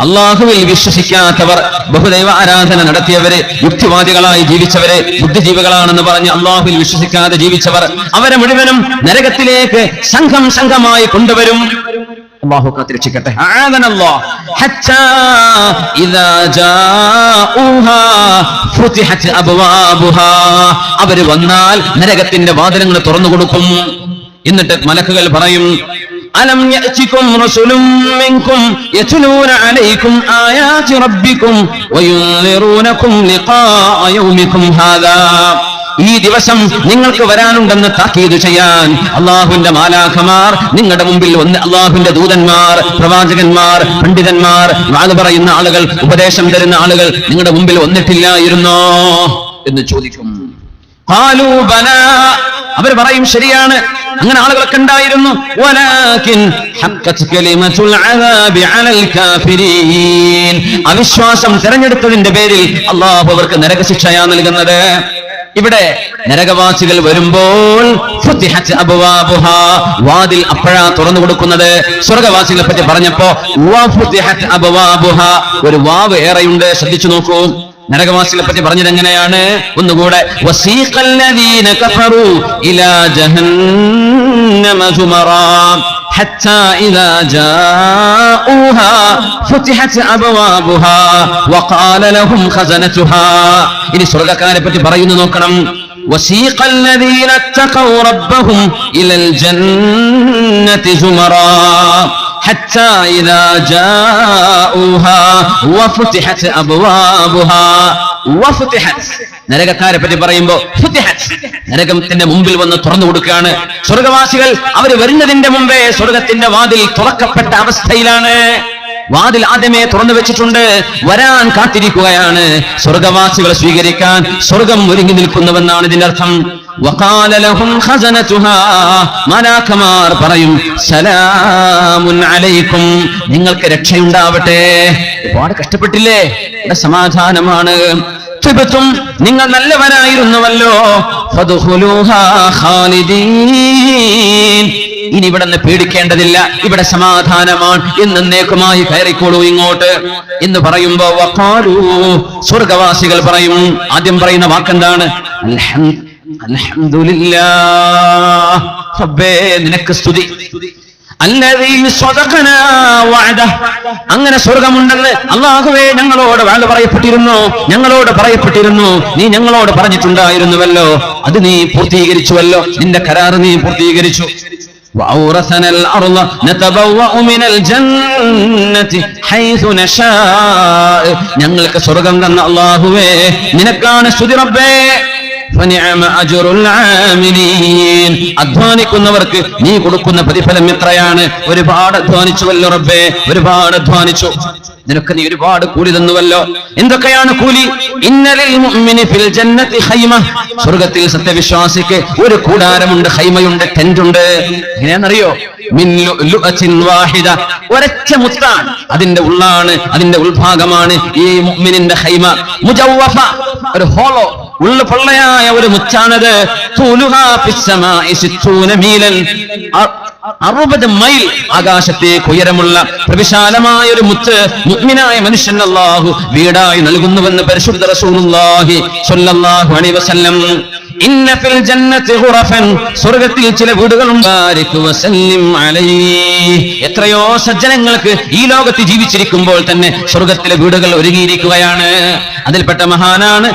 അല്ലാഹുവിൽ വിശ്വസിക്കാത്തവർ, ബഹുദൈവ ആരാധന നടത്തിയവര്, യുക്തിവാദികളായി ജീവിച്ചവര്, ബുദ്ധിജീവികളാണെന്ന് പറഞ്ഞ് അല്ലാഹുവിൽ വിശ്വസിക്കാതെ ജീവിച്ചവർ, അവരെ മുഴുവനും നരകത്തിലേക്ക് സംഘം സംഘമായി കൊണ്ടുവരും. അല്ലാഹു കാത്തിരക്ഷിക്കട്ടെ. ആദനല്ലാഹ്. ഹത്താ ഇദാ ജാഊഹാ ഫുതിഹത് അബ്വാബുഹാ, അവർ വന്നാൽ നരകത്തിന്റെ വാതിലുകൾ തുറന്നു കൊടുക്കും. എന്നിട്ട് മലക്കുകൾ പറയും, അലം യഅതികും റസൂലും മിൻകും യത്ലൂന അലൈക്കും ആയാതി റബ്ബിക്കും വയുൻദിറൂനകും ലിഖാഅ യൗമിക്കും ഹാദാ, ഈ ദിവസം നിങ്ങൾക്ക് വരാനുണ്ടെന്ന് താക്കീത് ചെയ്യാൻ അള്ളാഹുവിന്റെ മാലാഖമാർ നിങ്ങളുടെ മുമ്പിൽ വന്ന്, അള്ളാഹുവിന്റെ ദൂതന്മാർ, പ്രവാചകന്മാർ, പണ്ഡിതന്മാർ, വാദ പറയുന്ന ആളുകൾ, ഉപദേശം തരുന്ന ആളുകൾ നിങ്ങളുടെ മുമ്പിൽ വന്നിട്ടില്ലായിരുന്നോ എന്ന് ചോദിക്കും. ഖാലൂ ബലാ, അവർ പറയും ശരിയാണ്, അങ്ങനെ ആളുകളൊക്കെ ഉണ്ടായിരുന്നു. വലാകിൻ ഹഖ്ഖത് കലിമത്തുൽ അദാബി അലൽ കാഫിരീൻ, അവിശ്വാസം തിരഞ്ഞെടുത്തതിന്റെ പേരിൽ അല്ലാഹു അവർക്ക് നരകശിക്ഷയാണ് നൽകുന്നത്. ഇവിടെ നരകവാസികൾ വരുമ്പോൾ ഫുതിഹത് അബ്വാബുഹാ, വാതിൽ അപ്പോഴാ തുറന്നു കൊടുക്കുന്നത്. സ്വർഗവാസികളെ പറ്റി പറഞ്ഞപ്പോ വഫുതിഹത് അബ്വാബുഹാ, ഒരു വാവ് ഏറെയുണ്ട്, ശ്രദ്ധിച്ചു നോക്കൂ. നരകവാസികളെ പറ്റി പറഞ്ഞത് എങ്ങനെയാണ്? ഒന്നുകൂടെ, വസീഖല്ലദീന കഫറൂ ഇലാ ജഹന്നമ സുമറാ ഹത്താ ഇദാ ജാഊഹാ ഫുതിഹത് അബ്വാബുഹാ വഖാല ലഹും ഖസനതുഹാ. ഇനി സ്വർഗ്ഗക്കാരെ പറ്റി പറയുന്നു നോക്കണം. വസീഖല്ലദീന തഖൗ റബ്ബഹും ഇലൽ ജന്നതി സുമറാ حتى إذا جاءوها وفتحت أبوابها وفتحت. നരകക്കാരെ പറ്റി പറയുമ്പോ ഫുതിഹത്, നരകത്തിന്റെ മുമ്പിൽ വന്ന് തുറന്നു കൊടുക്കുകയാണ്. സ്വർഗവാസികൾ അവർ വരുന്നതിന്റെ മുമ്പേ സ്വർഗത്തിന്റെ വാതിൽ തുറക്കപ്പെട്ട അവസ്ഥയിലാണ്. വാതിൽ ആദ്യമേ തുറന്നു വെച്ചിട്ടുണ്ട്, വരാൻ കാത്തിരിക്കുകയാണ്. സ്വർഗവാസികളെ സ്വീകരിക്കാൻ സ്വർഗം ഒരുങ്ങി നിൽക്കുന്നുവെന്നാണ് ഇതിന്റെ അർത്ഥം. വഖാല ലഹും ഖസനതുഹാ, മലാക്കമാർ പറയും സലാമുൻ അലൈക്കും, നിങ്ങൾക്ക് രക്ഷയുണ്ടാവട്ടെ. ഒരുപാട് കഷ്ടപ്പെട്ടില്ലേ, ഇവിടെ സമാധാനമാണ്. തിബ്തും, നിങ്ങൾ നല്ലവരായിരുന്നുവല്ലോ. ഫദ്ഖുലൂഹാ ഖാലിദീൻ, ഇനി ഇവിടെ നിന്ന് പേടിക്കേണ്ടതില്ല, ഇവിടെ സമാധാനമാണ്, എന്നേക്കുമായി കയറിക്കോളൂ ഇങ്ങോട്ട് എന്ന് പറയുമ്പോ വഖാലൂ, സ്വർഗവാസികൾ പറയും, ആദ്യം പറയുന്ന വാക്കെന്താണ്? അൽഹംദുലില്ലാഹ്, റബ്ബേ നിനക്ക് സ്തുതി. അല്ലദീ സ്വദഖനാ വഅദഹ്, അങ്ങനെ സ്വർഗമുണ്ടെന്ന് അല്ലാഹുവേ ഞങ്ങളോട് വാഴ പറയപ്പെട്ടിരുന്നു, ഞങ്ങളോട് പറയപ്പെട്ടിരുന്നു, നീ ഞങ്ങളോട് പറഞ്ഞിട്ടുണ്ടായിരുന്നുവല്ലോ, അത് നീ പൂർത്തീകരിച്ചുവല്ലോ, നിന്റെ കരാർ നീ പൂർത്തീകരിച്ചു. وأورثنا الأرض نتبوأ من الجنة حيث نشاء, ഞങ്ങൾക്ക് സ്വർഗ്ഗം തന്ന അല്ലാഹുവേ നിനക്കാണ് സ്തുതി റബ്ബേ. فنعم أجر العاملين, അധ്വാനിക്കുന്നവർക്ക് നീ കൊടുക്കുന്ന പ്രതിഫലം എത്രയാണ്. ഒരുപാട് അധ്വാനിച്ചുവല്ലോ റബ്ബേ, ഒരുപാട് അധ്വാനിച്ചു, നിനക്ക് നീ ഒരുപാട് കൂലി തന്നുവല്ലോ. എന്തൊക്കെയാണ് കൂലി? ഇന്നലിൽ മുഅ്മിനി ഫിൽ ജന്നതി ഖൈമ, സ്വർഗ്ഗത്തിൽ സത്യവിശ്വാസിക്ക് ഒരു കൂടാരമുണ്ട്, ഖൈമയുണ്ട്, ടെന്റുണ്ട്. എങ്ങനെയാണെന്നറിയോ? മിൻ ലുഅത്തിൻ വാഹിദ, ഒരൊറ്റ മുത്താണ്, അതിന്റെ ഉള്ളാണ്, അതിന്റെ ഉൾഭാഗമാണ് ഈ മുഅ്മിനിന്റെ ഖൈമ. മുജവ്വഫ, ഒരു ഹോളോ, ഉള്ള പൊള്ളയായ ഒരു മുച്ചാണത്. തൂലുഹാ ഫിസ്സമാഇ 60 മീലൻ, 60 മൈൽ ആകാശത്തേക്ക് ഉയരമുള്ള പ്രവിശാലമായ ഒരു മുത്ത് മുഅ്മിനായ മനുഷ്യൻ അല്ലാഹു വീടായി നൽകുന്നുവെന്ന് പരിശുദ്ധ റസൂലുള്ളാഹി സ്വല്ലല്ലാഹു അലൈഹി വസല്ലം. ഇന്ന ഫിൽ ജന്നതി ഖുറഫൻ, സ്വർഗ്ഗത്തിൽ ചില വീടുകളുണ്ട്. ബാരിക് വസല്ലിം അലൈഹി, എത്രയോ സജ്ജനങ്ങൾക്ക് ഈ ലോകത്ത് ജീവിച്ചിരിക്കുമ്പോൾ തന്നെ സ്വർഗ്ഗത്തിലെ വീടുകൾ ഒരുങ്ങിയിരിക്കുകയാണ്. അതിൽപ്പെട്ട മഹാനാണ്